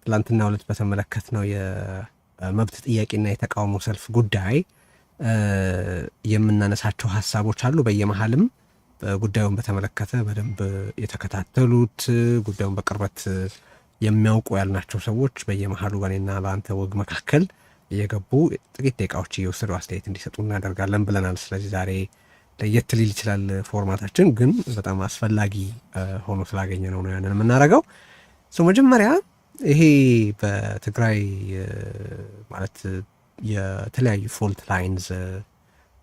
ትላንትና ዕለት በተመለከትነው የመብት ጥያቄና የተቃውሞ ሰልፍ ጉዳይ የምናነሳቸው ሀሳቦች አሉ። በየመሃልም ጉዳዩን በተመለከተ በደንብ የተከታተሉት ጉዳዩን በቅርበት የሚያውቁ ያልናቸው ሰዎች በየመሃሉ በእኔና በአንተ ወግ መካከል እየገቡ ጥቂት ደቂቃዎች እየወሰዱ አስተያየት እንዲሰጡ እናደርጋለን ብለናል። ስለዚህ ዛሬ ለየት ሊል ይችላል ፎርማታችን፣ ግን በጣም አስፈላጊ ሆኖ ስላገኘ ነው ያንን የምናደርገው። መጀመሪያ ይሄ በትግራይ ማለት የተለያዩ ፎልት ላይንዝ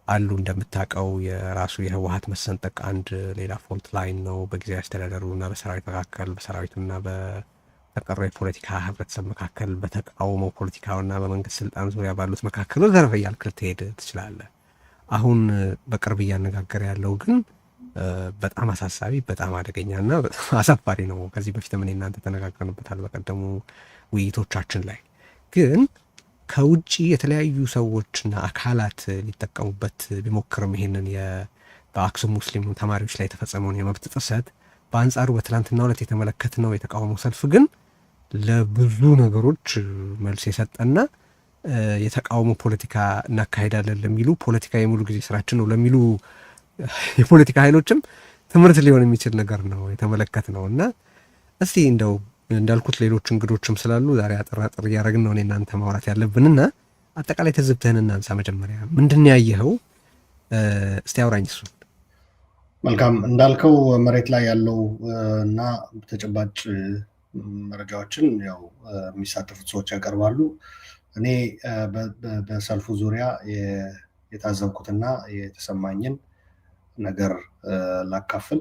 አሉ እንደምታውቀው። የራሱ የህወሀት መሰንጠቅ አንድ ሌላ ፎልት ላይን ነው በጊዜያዊ አስተዳደሩና በሰራዊት መካከል፣ በሰራዊቱና በተቀረው የፖለቲካ ህብረተሰብ መካከል፣ በተቃውሞ ፖለቲካውና በመንግስት ስልጣን ዙሪያ ባሉት መካከል ዘርፈ እያልክ ልትሄድ ትችላለህ። አሁን በቅርብ እያነጋገረ ያለው ግን በጣም አሳሳቢ፣ በጣም አደገኛና በጣም አሳፋሪ ነው። ከዚህ በፊትም እኔ እናንተ ተነጋግረንበታል በቀደሙ ውይይቶቻችን ላይ። ግን ከውጭ የተለያዩ ሰዎችና አካላት ሊጠቀሙበት ቢሞክርም ይሄንን በአክሱም ሙስሊም ተማሪዎች ላይ የተፈጸመውን የመብት ጥሰት፣ በአንጻሩ በትናንትናው ዕለት የተመለከትነው የተቃውሞ ሰልፍ ግን ለብዙ ነገሮች መልስ የሰጠና የተቃውሞ ፖለቲካ እናካሄዳለን ለሚሉ ፖለቲካ የሙሉ ጊዜ ስራችን ነው ለሚሉ የፖለቲካ ኃይሎችም ትምህርት ሊሆን የሚችል ነገር ነው የተመለከትነው። እና እስቲ እንደው እንዳልኩት ሌሎች እንግዶችም ስላሉ ዛሬ አጠራጥር እያደረግን ነው እኔ እናንተ ማውራት ያለብንና አጠቃላይ ትዝብትህን እናንሳ። መጀመሪያ ምንድን ያየኸው? እስቲ አውራኝ እሱን። መልካም እንዳልከው መሬት ላይ ያለው እና ተጨባጭ መረጃዎችን ያው የሚሳተፉት ሰዎች ያቀርባሉ። እኔ በሰልፉ ዙሪያ የታዘብኩትና የተሰማኝን ነገር ላካፍል።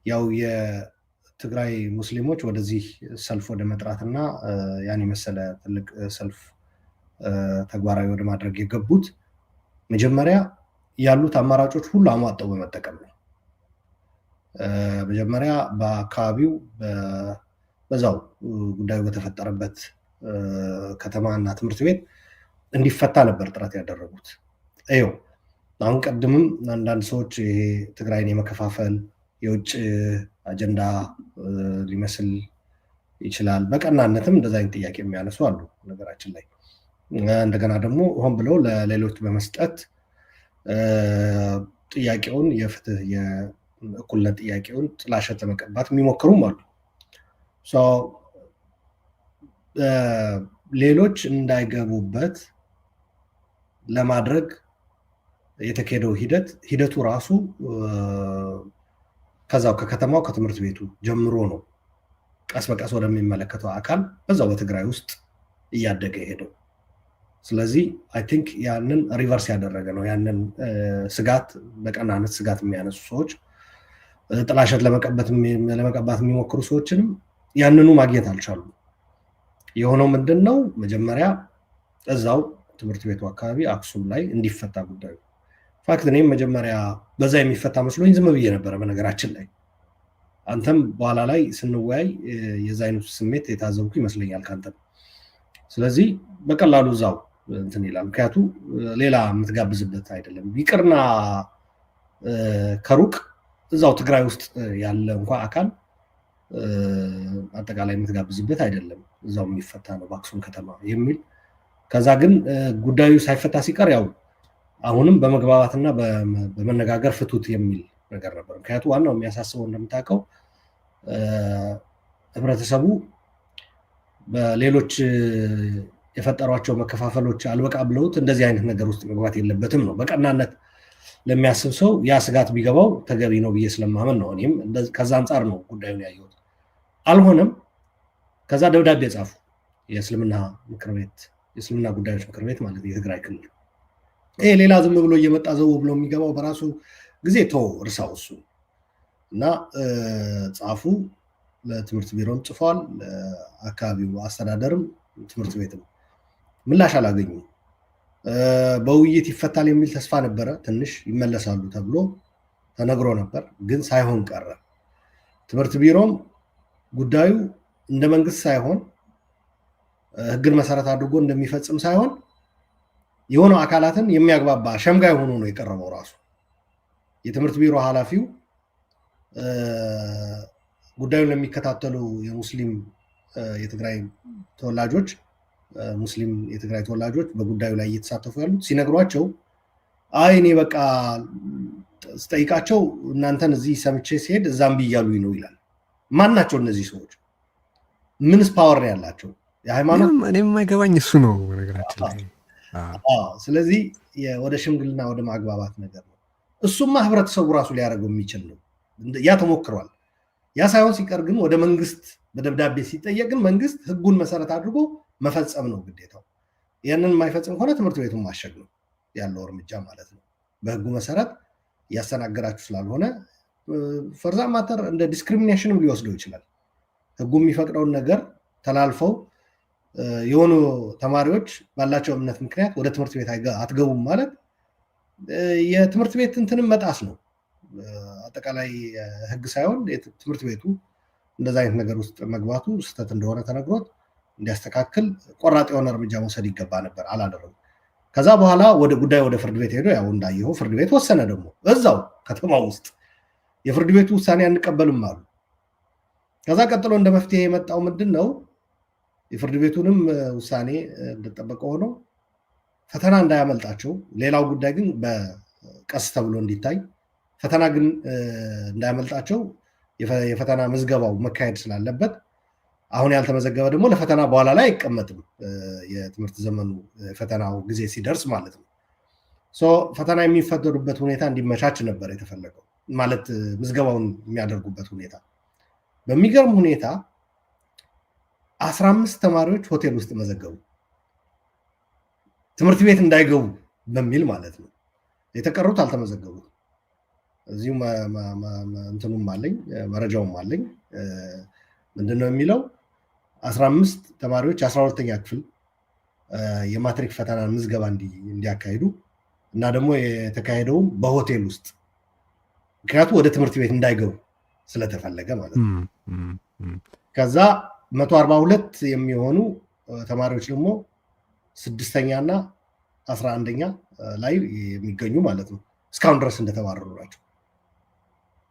ያው የትግራይ ሙስሊሞች ወደዚህ ሰልፍ ወደ መጥራትና ያን የመሰለ ትልቅ ሰልፍ ተግባራዊ ወደ ማድረግ የገቡት መጀመሪያ ያሉት አማራጮች ሁሉ አሟጠው በመጠቀም ነው። መጀመሪያ በአካባቢው በዛው ጉዳዩ በተፈጠረበት ከተማ እና ትምህርት ቤት እንዲፈታ ነበር ጥረት ያደረጉት። ይኸው አሁን ቀድምም አንዳንድ ሰዎች ይሄ ትግራይን የመከፋፈል የውጭ አጀንዳ ሊመስል ይችላል፣ በቀናነትም እንደዛ አይነት ጥያቄ የሚያነሱ አሉ ነገራችን ላይ። እንደገና ደግሞ ሆን ብለው ለሌሎች በመስጠት ጥያቄውን የፍትህ የእኩልነት ጥያቄውን ጥላሸት ለመቀባት የሚሞክሩም አሉ። ሌሎች እንዳይገቡበት ለማድረግ የተካሄደው ሂደቱ ራሱ ከዛው ከከተማው ከትምህርት ቤቱ ጀምሮ ነው ቀስ በቀስ ወደሚመለከተው አካል በዛው በትግራይ ውስጥ እያደገ ሄደው። ስለዚህ አይ ቲንክ ያንን ሪቨርስ ያደረገ ነው። ያንን ስጋት በቀናነት ስጋት የሚያነሱ ሰዎች ጥላሸት ለመቀባት የሚሞክሩ ሰዎችንም ያንኑ ማግኘት አልቻሉም። የሆነው ምንድን ነው? መጀመሪያ እዛው ትምህርት ቤቱ አካባቢ አክሱም ላይ እንዲፈታ ጉዳዩ ፋክት እኔም መጀመሪያ በዛ የሚፈታ መስሎኝ ዝም ብዬ ነበረ። በነገራችን ላይ አንተም በኋላ ላይ ስንወያይ የዛ አይነቱ ስሜት የታዘብኩ ይመስለኛል ካንተም። ስለዚህ በቀላሉ እዛው እንትን ይላል። ምክንያቱ ሌላ የምትጋብዝበት አይደለም። ይቅርና ከሩቅ እዛው ትግራይ ውስጥ ያለ እንኳ አካል አጠቃላይ የምትጋብዝበት አይደለም፣ እዛው የሚፈታ ነው በአክሱም ከተማ የሚል። ከዛ ግን ጉዳዩ ሳይፈታ ሲቀር ያው አሁንም በመግባባትና በመነጋገር ፍቱት የሚል ነገር ነበር። ምክንያቱ ዋናው የሚያሳስበው እንደምታውቀው ህብረተሰቡ በሌሎች የፈጠሯቸው መከፋፈሎች አልበቃ ብለውት እንደዚህ አይነት ነገር ውስጥ መግባት የለበትም ነው። በቀናነት ለሚያስብ ሰው ያ ስጋት ቢገባው ተገቢ ነው ብዬ ስለማመን ነው። እኔም ከዛ አንጻር ነው ጉዳዩን ያየሁት። አልሆነም። ከዛ ደብዳቤ ጻፉ። የእስልምና ጉዳዮች ምክር ቤት ማለት የትግራይ ክልል። ይሄ ሌላ ዝም ብሎ እየመጣ ዘው ብሎ የሚገባው በራሱ ጊዜ እርሳው እሱ እና ጻፉ። ለትምህርት ቢሮም ጽፏል፣ ለአካባቢው አስተዳደርም ትምህርት ቤትም ምላሽ አላገኙም። በውይይት ይፈታል የሚል ተስፋ ነበረ። ትንሽ ይመለሳሉ ተብሎ ተነግሮ ነበር፣ ግን ሳይሆን ቀረ። ትምህርት ቢሮም ጉዳዩ እንደ መንግስት ሳይሆን ህግን መሰረት አድርጎ እንደሚፈጽም ሳይሆን የሆነው አካላትን የሚያግባባ ሸምጋይ ሆኖ ነው የቀረበው። ራሱ የትምህርት ቢሮ ኃላፊው ጉዳዩን ለሚከታተሉ የሙስሊም የትግራይ ተወላጆች ሙስሊም የትግራይ ተወላጆች በጉዳዩ ላይ እየተሳተፉ ያሉት ሲነግሯቸው አይ እኔ በቃ ስጠይቃቸው እናንተን እዚህ ሰምቼ ሲሄድ እዛም ብያሉኝ ነው ይላል። ማን ናቸው እነዚህ ሰዎች? ምንስ ፓወር ነው ያላቸው? የሃይማኖት እኔም የማይገባኝ እሱ ነው ነገራችን ላይ። ስለዚህ ወደ ሽምግልና ወደ ማግባባት ነገር ነው። እሱማ ህብረተሰቡ ራሱ ሊያደርገው የሚችል ነው። ያ ተሞክሯል። ያ ሳይሆን ሲቀር ግን ወደ መንግስት በደብዳቤ ሲጠየቅ ግን መንግስት ህጉን መሰረት አድርጎ መፈጸም ነው ግዴታው። ያንን የማይፈጽም ከሆነ ትምህርት ቤቱን ማሸግ ነው ያለው እርምጃ ማለት ነው። በህጉ መሰረት እያስተናገዳችሁ ስላልሆነ ፈርዛ ማተር እንደ ዲስክሪሚኔሽንም ሊወስደው ይችላል። ህጉ የሚፈቅደውን ነገር ተላልፈው የሆኑ ተማሪዎች ባላቸው እምነት ምክንያት ወደ ትምህርት ቤት አትገቡም ማለት የትምህርት ቤት እንትንም መጣስ ነው። አጠቃላይ ህግ ሳይሆን ትምህርት ቤቱ እንደዛ አይነት ነገር ውስጥ መግባቱ ስህተት እንደሆነ ተነግሮት እንዲያስተካክል ቆራጥ የሆነ እርምጃ መውሰድ ይገባ ነበር፣ አላደረጉም። ከዛ በኋላ ወደ ጉዳይ ወደ ፍርድ ቤት ሄዶ ያው እንዳየኸው ፍርድ ቤት ወሰነ። ደግሞ እዛው ከተማ ውስጥ የፍርድ ቤቱ ውሳኔ አንቀበልም አሉ። ከዛ ቀጥሎ እንደ መፍትሄ የመጣው ምንድን ነው? የፍርድ ቤቱንም ውሳኔ እንደጠበቀ ሆኖ ፈተና እንዳያመልጣቸው፣ ሌላው ጉዳይ ግን በቀስ ተብሎ እንዲታይ፣ ፈተና ግን እንዳያመልጣቸው የፈተና ምዝገባው መካሄድ ስላለበት አሁን ያልተመዘገበ ደግሞ ለፈተና በኋላ ላይ አይቀመጥም። የትምህርት ዘመኑ ፈተናው ጊዜ ሲደርስ ማለት ነው። ፈተና የሚፈተኑበት ሁኔታ እንዲመቻች ነበር የተፈለገው፣ ማለት ምዝገባውን የሚያደርጉበት ሁኔታ። በሚገርም ሁኔታ 15 ተማሪዎች ሆቴል ውስጥ መዘገቡ፣ ትምህርት ቤት እንዳይገቡ በሚል ማለት ነው። የተቀሩት አልተመዘገቡ። እዚሁ እንትኑም አለኝ መረጃውም አለኝ። ምንድነው የሚለው? 15 ተማሪዎች 12ኛ ክፍል የማትሪክ ፈተና ምዝገባ እንዲያካሂዱ እና ደግሞ የተካሄደውም በሆቴል ውስጥ፣ ምክንያቱም ወደ ትምህርት ቤት እንዳይገቡ ስለተፈለገ ማለት ነው። ከዛ 142 የሚሆኑ ተማሪዎች ደግሞ 6ኛና 11ኛ ላይ የሚገኙ ማለት ነው እስካሁን ድረስ እንደተባረሩ ናቸው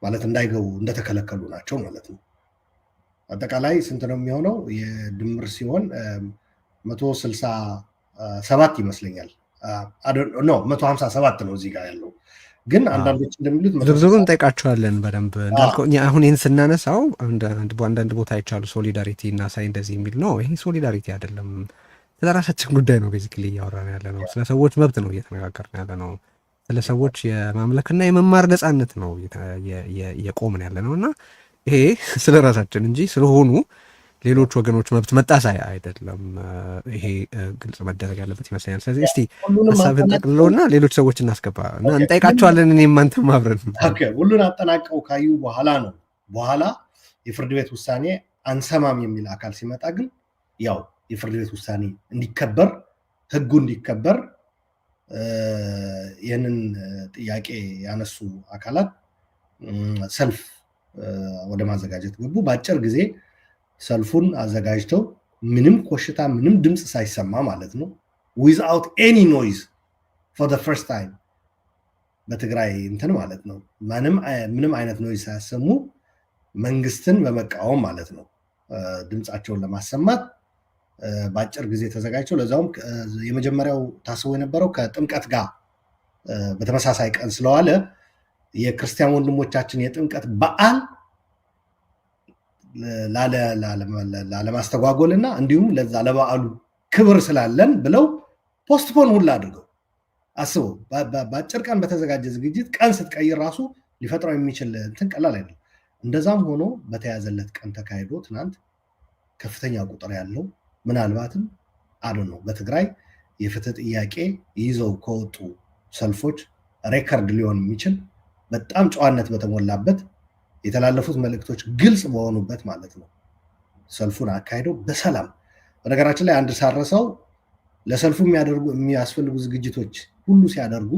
ማለት እንዳይገቡ እንደተከለከሉ ናቸው ማለት ነው። አጠቃላይ ስንት ነው የሚሆነው? የድምር ሲሆን 167 ይመስለኛል። 157 ነው እዚህ ጋር ያለው። ግን አንዳንዶች እንደሚሉት ዝርዝሩን እንጠይቃቸዋለን በደንብ እንዳልከው። አሁን ይህን ስናነሳው አንዳንድ ቦታ ይቻሉ ሶሊዳሪቲ እና ሳይ እንደዚህ የሚል ነው። ይሄ ሶሊዳሪቲ አይደለም፣ ስለ ራሳችን ጉዳይ ነው ቤዚክሊ እያወራን ያለ ነው። ስለ ሰዎች መብት ነው እየተነጋገርን ያለ ነው። ስለ ሰዎች የማምለክና የመማር ነፃነት ነው እየቆምን ያለ ነው። እና ይሄ ስለ ራሳችን እንጂ ስለሆኑ ሌሎች ወገኖች መብት መጣስ አይደለም። ይሄ ግልጽ መደረግ ያለበት ይመስለኛል። ስለዚህ እስቲ ሀሳብን ጠቅልለውና ሌሎች ሰዎች እናስገባ እና እንጠይቃቸዋለን። እኔም አንተም አብረን ሁሉን አጠናቀው ካዩ በኋላ የፍርድ ቤት ውሳኔ አንሰማም የሚል አካል ሲመጣ ግን ያው የፍርድ ቤት ውሳኔ እንዲከበር፣ ህጉ እንዲከበር ይህንን ጥያቄ ያነሱ አካላት ሰልፍ ወደ ማዘጋጀት ገቡ። በአጭር ጊዜ ሰልፉን አዘጋጅተው ምንም ኮሽታ ምንም ድምፅ ሳይሰማ ማለት ነው ዊዝአውት ኤኒ ኖይዝ ፎር ዘ ፈርስት ታይም በትግራይ እንትን ማለት ነው ምንም አይነት ኖይዝ ሳያሰሙ መንግስትን በመቃወም ማለት ነው ድምፃቸውን ለማሰማት በአጭር ጊዜ ተዘጋጅተው፣ ለዛውም የመጀመሪያው ታስቦ የነበረው ከጥምቀት ጋር በተመሳሳይ ቀን ስለዋለ የክርስቲያን ወንድሞቻችን የጥምቀት በዓል ላለማስተጓጎል እና እንዲሁም ለዛ ለበዓሉ ክብር ስላለን ብለው ፖስትፖን ሁላ አድርገው አስበው። በአጭር ቀን በተዘጋጀ ዝግጅት ቀን ስትቀይር ራሱ ሊፈጥረው የሚችል እንትን ቀላል አይደለም። እንደዛም ሆኖ በተያዘለት ቀን ተካሂዶ ትናንት ከፍተኛ ቁጥር ያለው ምናልባትም ነው በትግራይ የፍትህ ጥያቄ ይዘው ከወጡ ሰልፎች ሬከርድ ሊሆን የሚችል በጣም ጨዋነት በተሞላበት የተላለፉት መልእክቶች ግልጽ በሆኑበት ማለት ነው ሰልፉን አካሂደው በሰላም። በነገራችን ላይ አንድ ሳረሰው ለሰልፉ የሚያስፈልጉ ዝግጅቶች ሁሉ ሲያደርጉ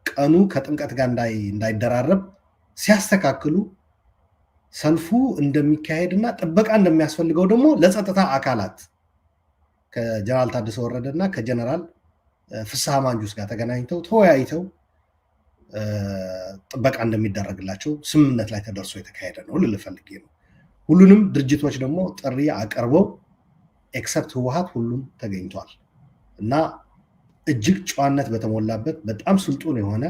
ቀኑ ከጥምቀት ጋር እንዳይደራረብ ሲያስተካክሉ ሰልፉ እንደሚካሄድና ጥበቃ እንደሚያስፈልገው ደግሞ ለጸጥታ አካላት ከጀነራል ታደሰ ወረደና ከጀነራል ፍስሐ ማንጁስ ጋር ተገናኝተው ተወያይተው ጥበቃ እንደሚደረግላቸው ስምምነት ላይ ተደርሶ የተካሄደ ነው ልል ፈልጌ ነው። ሁሉንም ድርጅቶች ደግሞ ጥሪ አቀርበው ኤክሰፕት ህወሓት ሁሉም ተገኝቷል እና እጅግ ጨዋነት በተሞላበት በጣም ስልጡን የሆነ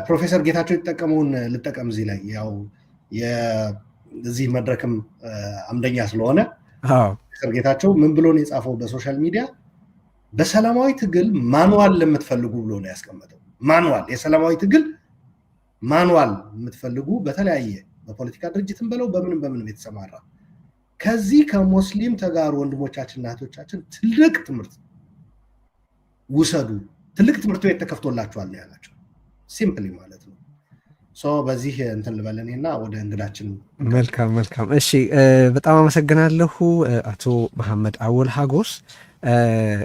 ፕሮፌሰር ጌታቸው የተጠቀመውን ልጠቀም እዚህ ላይ ያው የዚህ መድረክም አምደኛ ስለሆነ ፕሮፌሰር ጌታቸው ምን ብሎ ነው የጻፈው በሶሻል ሚዲያ? በሰላማዊ ትግል ማንዋል ለምትፈልጉ ብሎ ነው ያስቀመጠው። ማንዋል የሰላማዊ ትግል ማንዋል የምትፈልጉ በተለያየ በፖለቲካ ድርጅትም በለው በምንም የተሰማራ ከዚህ ከሙስሊም ተጋሩ ወንድሞቻችንና እህቶቻችን ትልቅ ትምህርት ውሰዱ፣ ትልቅ ትምህርት ቤት ተከፍቶላችኋል ነው ያላቸው። ሲምፕሊ ማለት ነው። በዚህ እንትን ልበለኔና ወደ እንግዳችን። መልካም። እሺ፣ በጣም አመሰግናለሁ አቶ መሐመድ አወል ሀጎስ።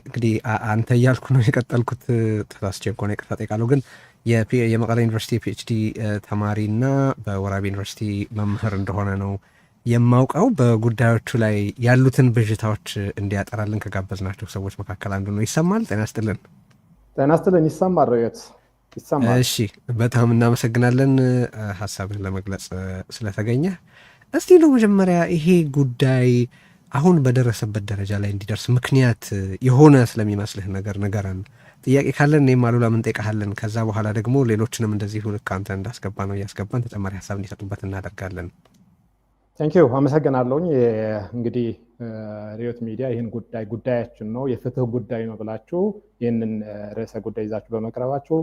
እንግዲህ አንተ እያልኩ ነው የቀጠልኩት፣ ተሳስቼ ከሆነ ይቅርታ ጠይቃለሁ። ግን የመቀሌ ዩኒቨርሲቲ ፒኤችዲ ተማሪና በወራቤ ዩኒቨርሲቲ መምህር እንደሆነ ነው የማውቀው። በጉዳዮቹ ላይ ያሉትን ብዥታዎች እንዲያጠራልን ከጋበዝናቸው ሰዎች መካከል አንዱ ነው። ይሰማል? ጤና ይስጥልን። ይሰማል ርዕዮት? ይሰማል። እሺ፣ በጣም እናመሰግናለን ሀሳብን ለመግለጽ ስለተገኘ። እስቲ ነው መጀመሪያ ይሄ ጉዳይ አሁን በደረሰበት ደረጃ ላይ እንዲደርስ ምክንያት የሆነ ስለሚመስልህ ነገር ንገረን። ጥያቄ ካለን እኔም አሉላ ምን ጠይቃለን። ከዛ በኋላ ደግሞ ሌሎችንም እንደዚሁ ልክ አንተ እንዳስገባ ነው እያስገባን ተጨማሪ ሀሳብ እንዲሰጡበት እናደርጋለን። ቴንኪዩ፣ አመሰግናለሁኝ። እንግዲህ ርዕዮት ሚዲያ ይህን ጉዳያችን ነው የፍትህ ጉዳይ ነው ብላችሁ ይህንን ርዕሰ ጉዳይ ይዛችሁ በመቅረባችሁ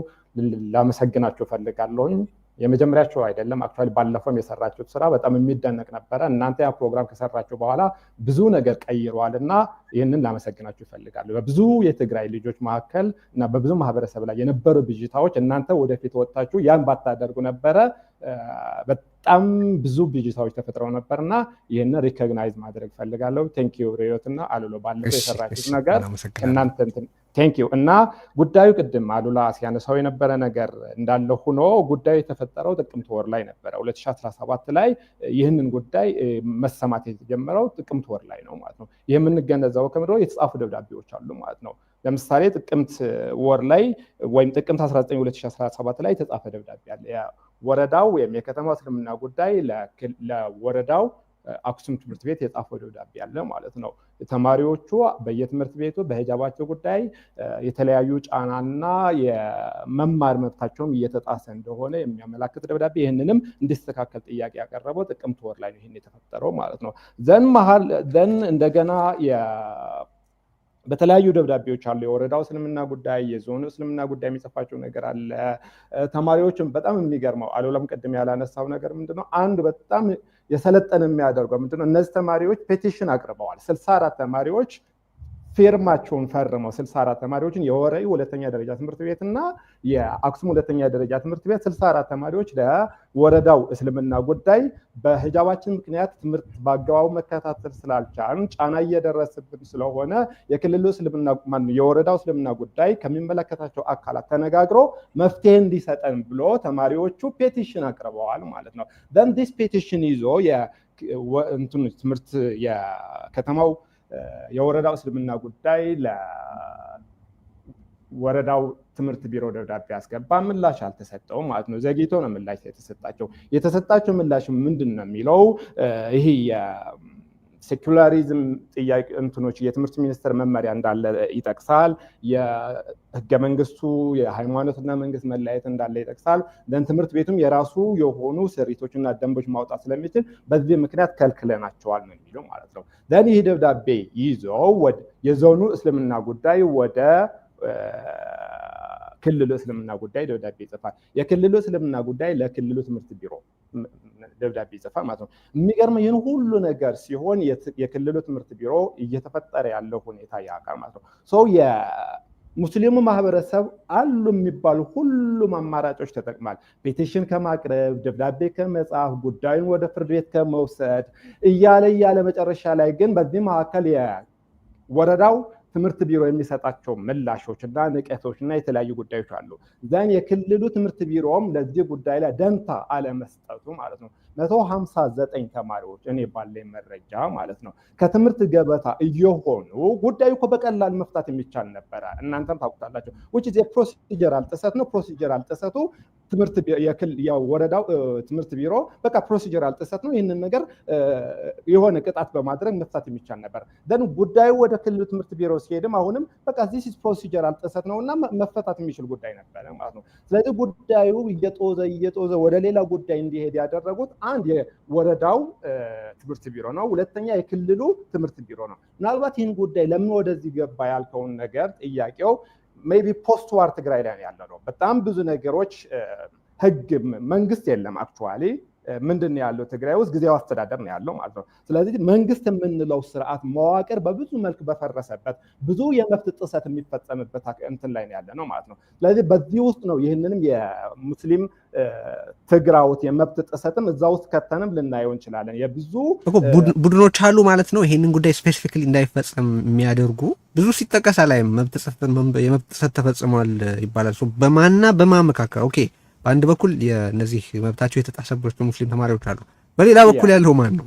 ላመሰግናችሁ ፈልጋለሁኝ። የመጀመሪያቸው አይደለም። አክቹዋሊ ባለፈውም የሰራችሁት ስራ በጣም የሚደነቅ ነበረ። እናንተ ያ ፕሮግራም ከሰራችሁ በኋላ ብዙ ነገር ቀይሯል እና ይህንን ላመሰግናችሁ ይፈልጋለሁ። በብዙ የትግራይ ልጆች መካከል እና በብዙ ማህበረሰብ ላይ የነበሩ ብዥታዎች እናንተ ወደፊት ወጣችሁ ያን ባታደርጉ ነበረ በጣም ብዙ ብዥታዎች ተፈጥረው ነበርና ይህንን ሪኮግናይዝ ማድረግ ፈልጋለሁ። ቴንኪዩ ርዕዮትና አሉላ ባለፈው የሰራችሁት ነገር እናንተ ቴንኪዩ። እና ጉዳዩ ቅድም አሉላ ሲያነሳው የነበረ ነገር እንዳለ ሆኖ ጉዳዩ የተፈጠረው ጥቅምት ወር ላይ ነበረ 2017 ላይ ይህንን ጉዳይ መሰማት የተጀመረው ጥቅምት ወር ላይ ነው ማለት ነው። ይህ የምንገነዘበው ከምድሮ የተጻፉ ደብዳቤዎች አሉ ማለት ነው። ለምሳሌ ጥቅምት ወር ላይ ወይም ጥቅምት 19 2017 ላይ የተጻፈ ደብዳቤ አለ። ወረዳው ወይም የከተማው እስልምና ጉዳይ ለወረዳው አክሱም ትምህርት ቤት የጻፈው ደብዳቤ አለ ማለት ነው። ተማሪዎቹ በየትምህርት ቤቱ በሂጃባቸው ጉዳይ የተለያዩ ጫናና የመማር መብታቸውም እየተጣሰ እንደሆነ የሚያመላክት ደብዳቤ፣ ይህንንም እንዲስተካከል ጥያቄ ያቀረበው ጥቅምት ወር ላይ ነው ይህን የተፈጠረው ማለት ነው። ዘን እንደገና በተለያዩ ደብዳቤዎች አሉ። የወረዳው እስልምና ጉዳይ፣ የዞኑ እስልምና ጉዳይ የሚጽፋቸው ነገር አለ። ተማሪዎችም በጣም የሚገርመው አሉላም ቅድም ያላነሳው ነገር ምንድነው፣ አንድ በጣም የሰለጠነ የሚያደርገው ምንድነው፣ እነዚህ ተማሪዎች ፔቲሽን አቅርበዋል። 64 ተማሪዎች ፊርማቸውን ፈርመው 64 ተማሪዎችን የወረኢ ሁለተኛ ደረጃ ትምህርት ቤት እና የአክሱም ሁለተኛ ደረጃ ትምህርት ቤት 64 ተማሪዎች ለወረዳው እስልምና ጉዳይ በሂጃባችን ምክንያት ትምህርት በአግባቡ መከታተል ስላልቻልን ጫና እየደረሰብን ስለሆነ የክልሉ እስልምና የወረዳው እስልምና ጉዳይ ከሚመለከታቸው አካላት ተነጋግሮ መፍትሄ እንዲሰጠን ብሎ ተማሪዎቹ ፔቲሽን አቅርበዋል ማለት ነው። then this petition ይዞ ትምህርት የከተማው የወረዳው እስልምና ጉዳይ ለወረዳው ትምህርት ቢሮ ደብዳቤ ያስገባ፣ ምላሽ አልተሰጠውም ማለት ነው። ዘግይቶ ነው ምላሽ የተሰጣቸው ምላሽ ምንድን ነው የሚለው ይሄ የሴኩላሪዝም ጥያቄ እንትኖች የትምህርት ሚኒስቴር መመሪያ እንዳለ ይጠቅሳል። የህገ መንግስቱ የሃይማኖትና መንግስት መለያየት እንዳለ ይጠቅሳል። ደን ትምህርት ቤቱም የራሱ የሆኑ ስሪቶችና ደንቦች ማውጣት ስለሚችል በዚህ ምክንያት ከልክለናቸዋል ነው የሚለው ማለት ነው። ደን ይህ ደብዳቤ ይዞ የዞኑ እስልምና ጉዳይ ወደ ክልሉ እስልምና ጉዳይ ደብዳቤ ይጽፋል። የክልሉ እስልምና ጉዳይ ለክልሉ ትምህርት ቢሮ ደብዳቤ ይጽፋል ማለት ነው። የሚገርመው ይህን ሁሉ ነገር ሲሆን የክልሉ ትምህርት ቢሮ እየተፈጠረ ያለው ሁኔታ ያውቃል ማለት ነው። ሙስሊሙ ማህበረሰብ አሉ የሚባሉ ሁሉም አማራጮች ተጠቅሟል። ፔቲሽን ከማቅረብ፣ ደብዳቤ ከመጻፍ፣ ጉዳዩን ወደ ፍርድ ቤት ከመውሰድ እያለ መጨረሻ ላይ ግን በዚህ መካከል የወረዳው ትምህርት ቢሮ የሚሰጣቸው ምላሾች እና ንቀቶች እና የተለያዩ ጉዳዮች አሉ። ዘን የክልሉ ትምህርት ቢሮም ለዚህ ጉዳይ ላይ ደንታ አለመስጠቱ ማለት ነው። 159 ተማሪዎች እኔ ባለኝ መረጃ ማለት ነው ከትምህርት ገበታ እየሆኑ ጉዳዩ እኮ በቀላል መፍታት የሚቻል ነበረ። እናንተም ታውቁታላችሁ። which is a procedural ጥሰት ነው። procedural ጥሰቱ ትምህርት የወረዳው ትምህርት ቢሮ በቃ ፕሮሲጀራል ጥሰት ነው። ይህንን ነገር የሆነ ቅጣት በማድረግ መፍታት የሚቻል ነበር። ደን ጉዳዩ ወደ ክልል ትምህርት ቢሮ ሲሄድም አሁንም በቃ this is procedural ጥሰት ነውና መፈታት የሚችል ጉዳይ ነበር ማለት ነው። ስለዚህ ጉዳዩ እየጦዘ ወደ ሌላ ጉዳይ እንዲሄድ ያደረጉት አንድ የወረዳው ትምህርት ቢሮ ነው፣ ሁለተኛ የክልሉ ትምህርት ቢሮ ነው። ምናልባት ይህን ጉዳይ ለምን ወደዚህ ገባ ያልከውን ነገር ጥያቄው ሜቢ ፖስት ዋር ትግራይ ላይ ያለ ነው። በጣም ብዙ ነገሮች ህግ መንግስት የለም አክቹአሊ ምንድን ነው ያለው ትግራይ ውስጥ ጊዜያዊ አስተዳደር ነው ያለው ማለት ነው። ስለዚህ መንግስት የምንለው ስርዓት መዋቅር በብዙ መልክ በፈረሰበት ብዙ የመብት ጥሰት የሚፈጸምበት እንትን ላይ ነው ያለ ነው ማለት ነው። ስለዚህ በዚህ ውስጥ ነው ይህንንም የሙስሊም ትግራውት የመብት ጥሰትም እዛ ውስጥ ከተንም ልናየው እንችላለን። የብዙ ቡድኖች አሉ ማለት ነው ይህንን ጉዳይ ስፔሲፊካሊ እንዳይፈጸም የሚያደርጉ ብዙ ሲጠቀስ ላይ የመብት ጥሰት ተፈጽሟል ይባላል። በማንና በማን መካከል? ኦኬ በአንድ በኩል የነዚህ መብታቸው የተጣሰባቸው ሙስሊም ተማሪዎች አሉ። በሌላ በኩል ያለው ማን ነው?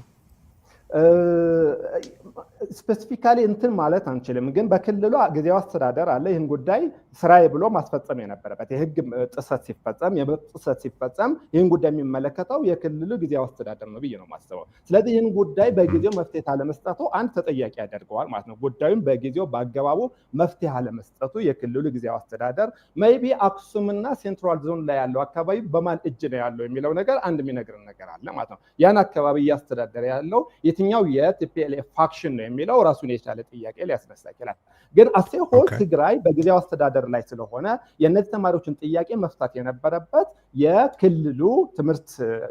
ስፔሲፊካሊ እንትን ማለት አንችልም፣ ግን በክልሉ ጊዜያዊ አስተዳደር አለ። ይህን ጉዳይ ስራዬ ብሎ ማስፈጸም የነበረበት የህግ ጥሰት ሲፈጸም የመብት ጥሰት ሲፈጸም ይህን ጉዳይ የሚመለከተው የክልሉ ጊዜያዊ አስተዳደር ነው ብዬ ነው የማስበው። ስለዚህ ይህን ጉዳይ በጊዜው መፍትሄ አለመስጠቱ አንድ ተጠያቂ ያደርገዋል ማለት ነው። ጉዳዩም በጊዜው በአገባቡ መፍትሄ አለመስጠቱ የክልሉ ጊዜያዊ አስተዳደር ሜይቢ አክሱምና ሴንትራል ዞን ላይ ያለው አካባቢ በማን እጅ ነው ያለው የሚለው ነገር አንድ የሚነግርን ነገር አለ ማለት ነው። ያን አካባቢ እያስተዳደረ ያለው የትኛው የቲፒኤልኤፍ ፋክሽን ነው የሚለው ራሱን የቻለ ጥያቄ ሊያስነሳ ይችላል። ግን አሴሆል ትግራይ በጊዜያዊ አስተዳደር ላይ ስለሆነ የእነዚህ ተማሪዎችን ጥያቄ መፍታት የነበረበት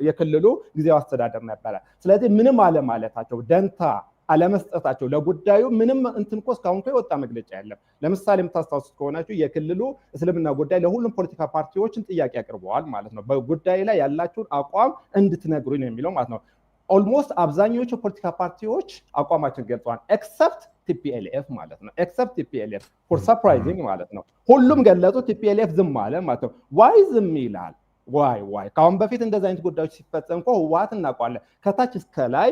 የክልሉ ጊዜያዊ አስተዳደር ነበረ። ስለዚህ ምንም አለማለታቸው ደንታ አለመስጠታቸው ለጉዳዩ ምንም እንትን እኮ እስካሁን የወጣ መግለጫ የለም። ለምሳሌ የምታስታውሱት ከሆናችሁ የክልሉ እስልምና ጉዳይ ለሁሉም ፖለቲካ ፓርቲዎችን ጥያቄ አቅርበዋል ማለት ነው። በጉዳይ ላይ ያላችሁን አቋም እንድትነግሩኝ ነው የሚለው ማለት ነው። ኦልሞስት አብዛኞቹ ፖለቲካ ፓርቲዎች አቋማችን ገልጸዋል ኤክሰፕት ቲፒኤልኤፍ ማለት ነው። ኤክሰፕት ቲፒኤልኤፍ ፎር ሰርፕራይዚንግ ማለት ነው። ሁሉም ገለጹ፣ ቲፒኤልኤፍ ዝም አለ ማለት ነው። ዋይ ዝም ይላል? ዋይ ከአሁን በፊት እንደዚህ አይነት ጉዳዮች ሲፈጸም እኮ ህወሓት እናውቀዋለን ከታች እስከ ላይ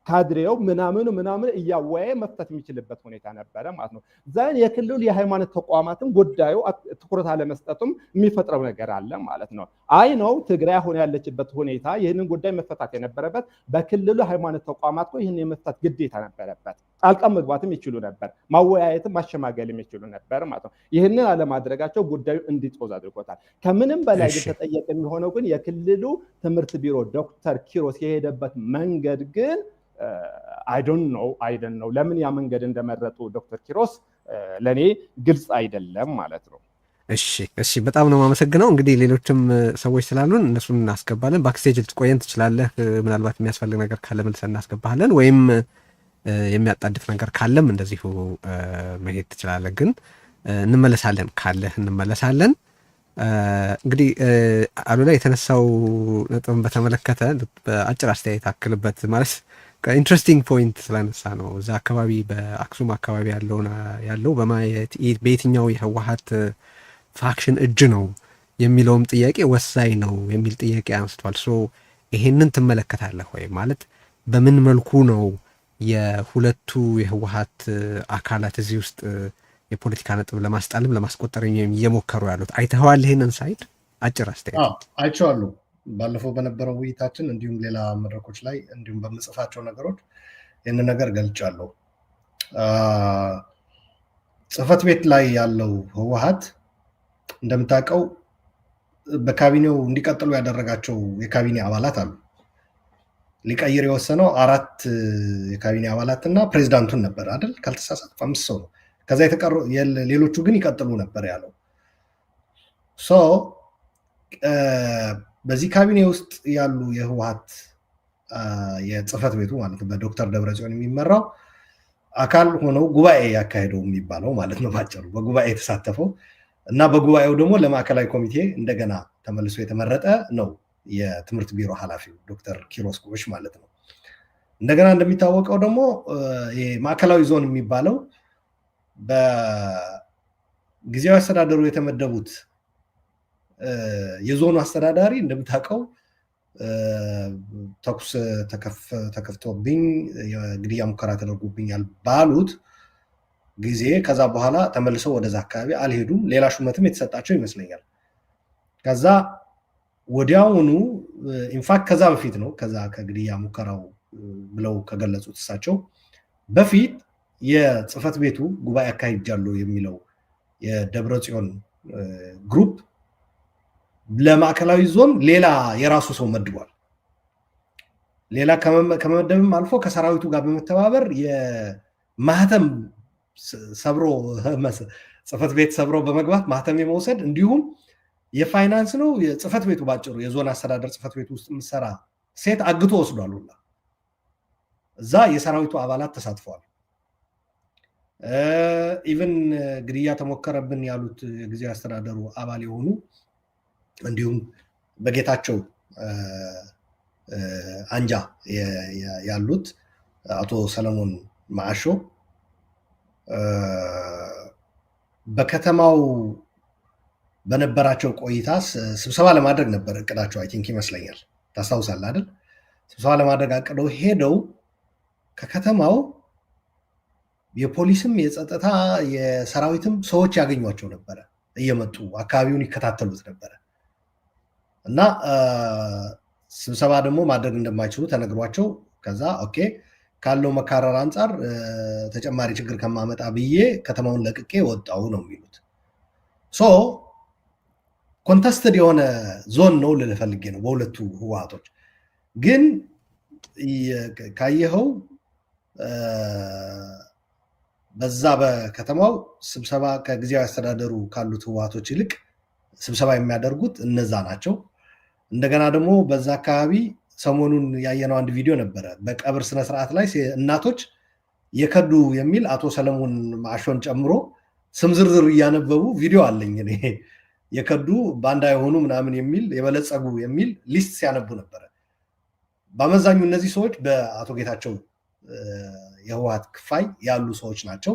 ካድሬው ምናምን እያወያየ መፍታት የሚችልበት ሁኔታ ነበረ ማለት ነው። ዘን የክልሉ የሃይማኖት ተቋማትም ጉዳዩ ትኩረት አለመስጠቱም የሚፈጥረው ነገር አለ ማለት ነው። አይ ነው ትግራይ አሁን ያለችበት ሁኔታ ይህንን ጉዳይ መፈታት የነበረበት በክልሉ ሃይማኖት ተቋማት እኮ ይህን የመፍታት ግዴታ ነበረበት። ጣልቃ መግባትም ይችሉ ነበር፣ ማወያየትም ማሸማገልም ይችሉ ነበር ማለት ነው። ይህንን አለማድረጋቸው ጉዳዩ እንዲጦዝ አድርጎታል። ከምንም በላይ ግን ተጠያቂ የሚሆነው ግን የክልሉ ትምህርት ቢሮ ዶክተር ኪሮስ የሄደበት መንገድ ግን አይደን ነው ለምን ያ መንገድ እንደመረጡ ዶክተር ኪሮስ ለኔ ግልጽ አይደለም ማለት ነው። እሺ በጣም ነው የማመሰግነው። እንግዲህ ሌሎችም ሰዎች ስላሉን እነሱን እናስገባለን። ባክስቴጅ ልትቆየን ትችላለህ። ምናልባት የሚያስፈልግ ነገር ካለ መልሰን እናስገባለን፣ ወይም የሚያጣድፍ ነገር ካለም እንደዚሁ መሄድ ትችላለህ። ግን እንመለሳለን፣ ካለህ እንመለሳለን። እንግዲህ አሉላ የተነሳው ነጥብን በተመለከተ በአጭር አስተያየት አክልበት ማለት ኢንትረስቲንግ ፖይንት ስላነሳ ነው። እዛ አካባቢ በአክሱም አካባቢ ያለው በየትኛው የህወሓት ፋክሽን እጅ ነው የሚለውም ጥያቄ ወሳኝ ነው የሚል ጥያቄ አንስቷል። ይሄንን ትመለከታለህ ወይ? ማለት በምን መልኩ ነው የሁለቱ የህወሓት አካላት እዚህ ውስጥ የፖለቲካ ነጥብ ለማስጣልም ለማስቆጠር እየሞከሩ ያሉት? አይተኸዋል ይህንን ሳይድ? አጭር አስተያየት። አይቼዋለሁ። ባለፈው በነበረው ውይይታችን እንዲሁም ሌላ መድረኮች ላይ እንዲሁም በምጽፋቸው ነገሮች ይህንን ነገር ገልጫለሁ። ጽህፈት ቤት ላይ ያለው ህወሓት እንደምታውቀው በካቢኔው እንዲቀጥሉ ያደረጋቸው የካቢኔ አባላት አሉ። ሊቀይር የወሰነው 4 የካቢኔ አባላትና ፕሬዚዳንቱን ነበር አይደል? ካልተሳሳትኩ 5 ሰው ነው። ከዛ ሌሎቹ ግን ይቀጥሉ ነበር ያለው። በዚህ ካቢኔ ውስጥ ያሉ የህወሓት የጽህፈት ቤቱ ማለት በዶክተር ደብረጽዮን የሚመራው አካል ሆነው ጉባኤ ያካሄደው የሚባለው ማለት ነው ባጭሩ፣ በጉባኤ የተሳተፈው እና በጉባኤው ደግሞ ለማዕከላዊ ኮሚቴ እንደገና ተመልሶ የተመረጠ ነው የትምህርት ቢሮ ኃላፊው ዶክተር ኪሮስ ጎሽ ማለት ነው። እንደገና እንደሚታወቀው ደግሞ ማዕከላዊ ዞን የሚባለው በጊዜያዊ አስተዳደሩ የተመደቡት የዞኑ አስተዳዳሪ እንደምታውቀው ተኩስ ተከፍቶብኝ የግድያ ሙከራ ተደርጎብኛል ባሉት ጊዜ ከዛ በኋላ ተመልሰው ወደዛ አካባቢ አልሄዱም። ሌላ ሹመትም የተሰጣቸው ይመስለኛል። ከዛ ወዲያውኑ ኢንፋክት ከዛ በፊት ነው ከዛ ከግድያ ሙከራው ብለው ከገለጹት እሳቸው በፊት የጽህፈት ቤቱ ጉባኤ አካሂጃለሁ የሚለው የደብረ ጽዮን ግሩፕ ለማዕከላዊ ዞን ሌላ የራሱ ሰው መድቧል። ሌላ ከመመደብም አልፎ ከሰራዊቱ ጋር በመተባበር የማህተም ሰብሮ ጽህፈት ቤት ሰብሮ በመግባት ማህተም የመውሰድ እንዲሁም የፋይናንስ ነው የጽህፈት ቤቱ ባጭሩ የዞን አስተዳደር ጽህፈት ቤቱ ውስጥ የምትሰራ ሴት አግቶ ወስዷል። ሁላ እዛ የሰራዊቱ አባላት ተሳትፈዋል። ኢቨን ግድያ ተሞከረብን ያሉት የጊዜያዊ አስተዳደሩ አባል የሆኑ እንዲሁም በጌታቸው አንጃ ያሉት አቶ ሰለሞን ማዓሾ በከተማው በነበራቸው ቆይታ ስብሰባ ለማድረግ ነበር እቅዳቸው። አይ ቲንክ ይመስለኛል ታስታውሳለህ አይደል? ስብሰባ ለማድረግ አቅደው ሄደው ከከተማው የፖሊስም የጸጥታ የሰራዊትም ሰዎች ያገኟቸው ነበረ። እየመጡ አካባቢውን ይከታተሉት ነበረ እና ስብሰባ ደግሞ ማድረግ እንደማይችሉ ተነግሯቸው ከዛ ኦኬ ካለው መካረር አንጻር ተጨማሪ ችግር ከማመጣ ብዬ ከተማውን ለቅቄ ወጣው ነው የሚሉት። ሶ ኮንተስትድ የሆነ ዞን ነው ልልህ ፈልጌ ነው በሁለቱ ህወሓቶች። ግን ካየኸው በዛ በከተማው ስብሰባ ከጊዜያዊ አስተዳደሩ ካሉት ህወሓቶች ይልቅ ስብሰባ የሚያደርጉት እነዛ ናቸው። እንደገና ደግሞ በዛ አካባቢ ሰሞኑን ያየነው አንድ ቪዲዮ ነበረ። በቀብር ስነስርዓት ላይ እናቶች የከዱ የሚል አቶ ሰለሞን ማዕሾን ጨምሮ ስም ዝርዝር እያነበቡ ቪዲዮ አለኝ እኔ የከዱ ባንዳ የሆኑ ምናምን የሚል የበለጸጉ የሚል ሊስት ሲያነቡ ነበረ። በአመዛኙ እነዚህ ሰዎች በአቶ ጌታቸው የህወሓት ክፋይ ያሉ ሰዎች ናቸው።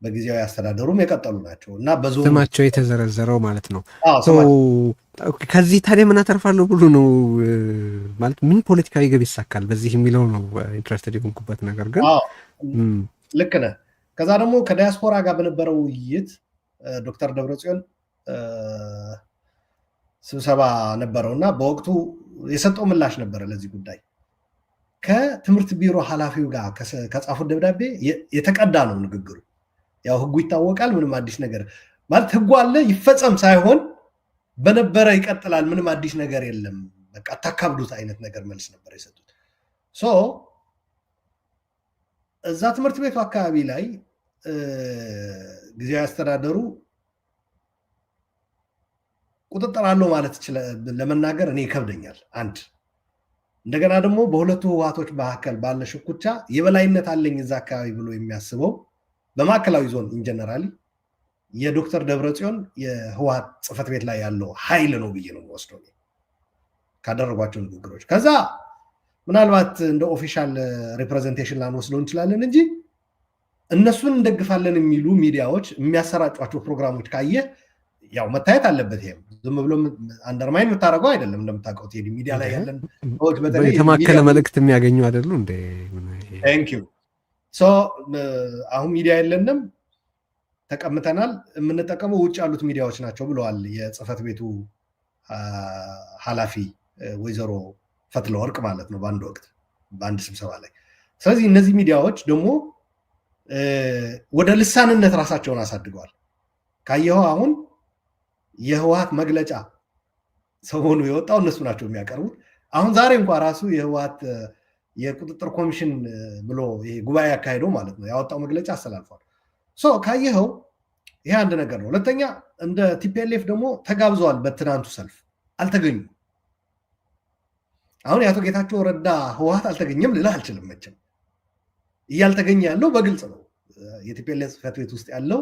በጊዜያዊ አስተዳደሩም የቀጠሉ ናቸው እና ስማቸው የተዘረዘረው ማለት ነው። ከዚህ ታዲያ ምን አተርፋለሁ ብሎ ነው ማለት ምን ፖለቲካዊ ገቢ ይሳካል በዚህ የሚለው ነው ኢንትረስትድ የሆንኩበት ነገር። ግን ልክ ነህ። ከዛ ደግሞ ከዳያስፖራ ጋር በነበረው ውይይት ዶክተር ደብረጽዮን ስብሰባ ነበረው እና በወቅቱ የሰጠው ምላሽ ነበረ ለዚህ ጉዳይ። ከትምህርት ቢሮ ኃላፊው ጋር ከጻፉት ደብዳቤ የተቀዳ ነው ንግግሩ። ያው ህጉ ይታወቃል፣ ምንም አዲስ ነገር ማለት ህጉ አለ ይፈጸም ሳይሆን በነበረ ይቀጥላል፣ ምንም አዲስ ነገር የለም፣ በቃ አታካብዱት አይነት ነገር መልስ ነበር የሰጡት። ሶ እዛ ትምህርት ቤቱ አካባቢ ላይ ጊዜያዊ አስተዳደሩ ቁጥጥር አለው ማለት ለመናገር እኔ ይከብደኛል። አንድ እንደገና ደግሞ በሁለቱ ህወሓቶች መካከል ባለ ሽኩቻ የበላይነት አለኝ እዛ አካባቢ ብሎ የሚያስበው በማዕከላዊ ዞን ኢንጀነራሊ የዶክተር ደብረጽዮን የህወሓት ጽህፈት ቤት ላይ ያለው ኃይል ነው ብዬ ነው ወስደው ካደረጓቸው ንግግሮች። ከዛ ምናልባት እንደ ኦፊሻል ሪፕሬዘንቴሽን ላንወስደው እንችላለን እንጂ እነሱን እንደግፋለን የሚሉ ሚዲያዎች የሚያሰራጯቸው ፕሮግራሞች ካየ ያው መታየት አለበት። ይሄም ዝም ብሎ አንደርማይን የምታደርገው አይደለም። እንደምታውቀው ቴዲ ሚዲያ ላይ ያለን ሰዎች በተለይ የተማከለ መልእክት የሚያገኙ አይደሉ እንደ ቴንክ ዩ ሶ አሁን ሚዲያ የለንም ተቀምጠናል፣ የምንጠቀመው ውጭ ያሉት ሚዲያዎች ናቸው ብለዋል የጽህፈት ቤቱ ኃላፊ ወይዘሮ ፈትለወርቅ ማለት ነው በአንድ ወቅት በአንድ ስብሰባ ላይ። ስለዚህ እነዚህ ሚዲያዎች ደግሞ ወደ ልሳንነት ራሳቸውን አሳድገዋል። ካየኸው አሁን የህወሓት መግለጫ ሰሞኑ የወጣው እነሱ ናቸው የሚያቀርቡት። አሁን ዛሬ እንኳ ራሱ የህወሓት የቁጥጥር ኮሚሽን ብሎ ይሄ ጉባኤ ያካሄደው ማለት ነው ያወጣው መግለጫ አስተላልፏል። ሶ ካየኸው ይሄ አንድ ነገር ነው። ሁለተኛ እንደ ቲፒኤልኤፍ ደግሞ ተጋብዘዋል። በትናንቱ ሰልፍ አልተገኙም። አሁን የአቶ ጌታቸው ረዳ ህወሓት አልተገኘም ልልህ አልችልም። መቼም እያልተገኘ ያለው በግልጽ ነው። የቲፒኤልኤፍ ጽህፈት ቤት ውስጥ ያለው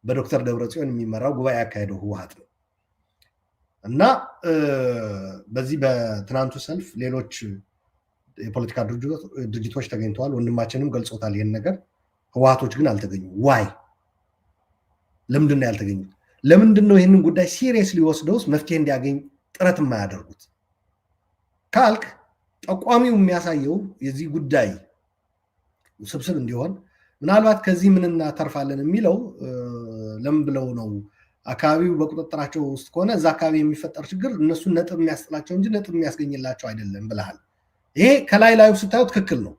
በዶክተር ደብረጽዮን የሚመራው ጉባኤ ያካሄደው ህወሓት ነው እና በዚህ በትናንቱ ሰልፍ ሌሎች የፖለቲካ ድርጅቶች ተገኝተዋል። ወንድማችንም ገልጾታል ይህን ነገር። ህወሓቶች ግን አልተገኙም። ዋይ? ለምንድን ነው ያልተገኙት? ለምንድን ነው ይህንን ጉዳይ ሲሪየስሊ ወስደውስ መፍትሄ እንዲያገኝ ጥረት የማያደርጉት? ካልክ ጠቋሚው የሚያሳየው የዚህ ጉዳይ ውስብስብ እንዲሆን ምናልባት ከዚህ ምን እናተርፋለን የሚለው ለምን ብለው ነው አካባቢው በቁጥጥራቸው ውስጥ ከሆነ እዛ አካባቢ የሚፈጠር ችግር እነሱን ነጥብ የሚያስጥላቸው እንጂ ነጥብ የሚያስገኝላቸው አይደለም ብለሃል። ይሄ ከላይ ላዩ ስታዩ ትክክል ነው።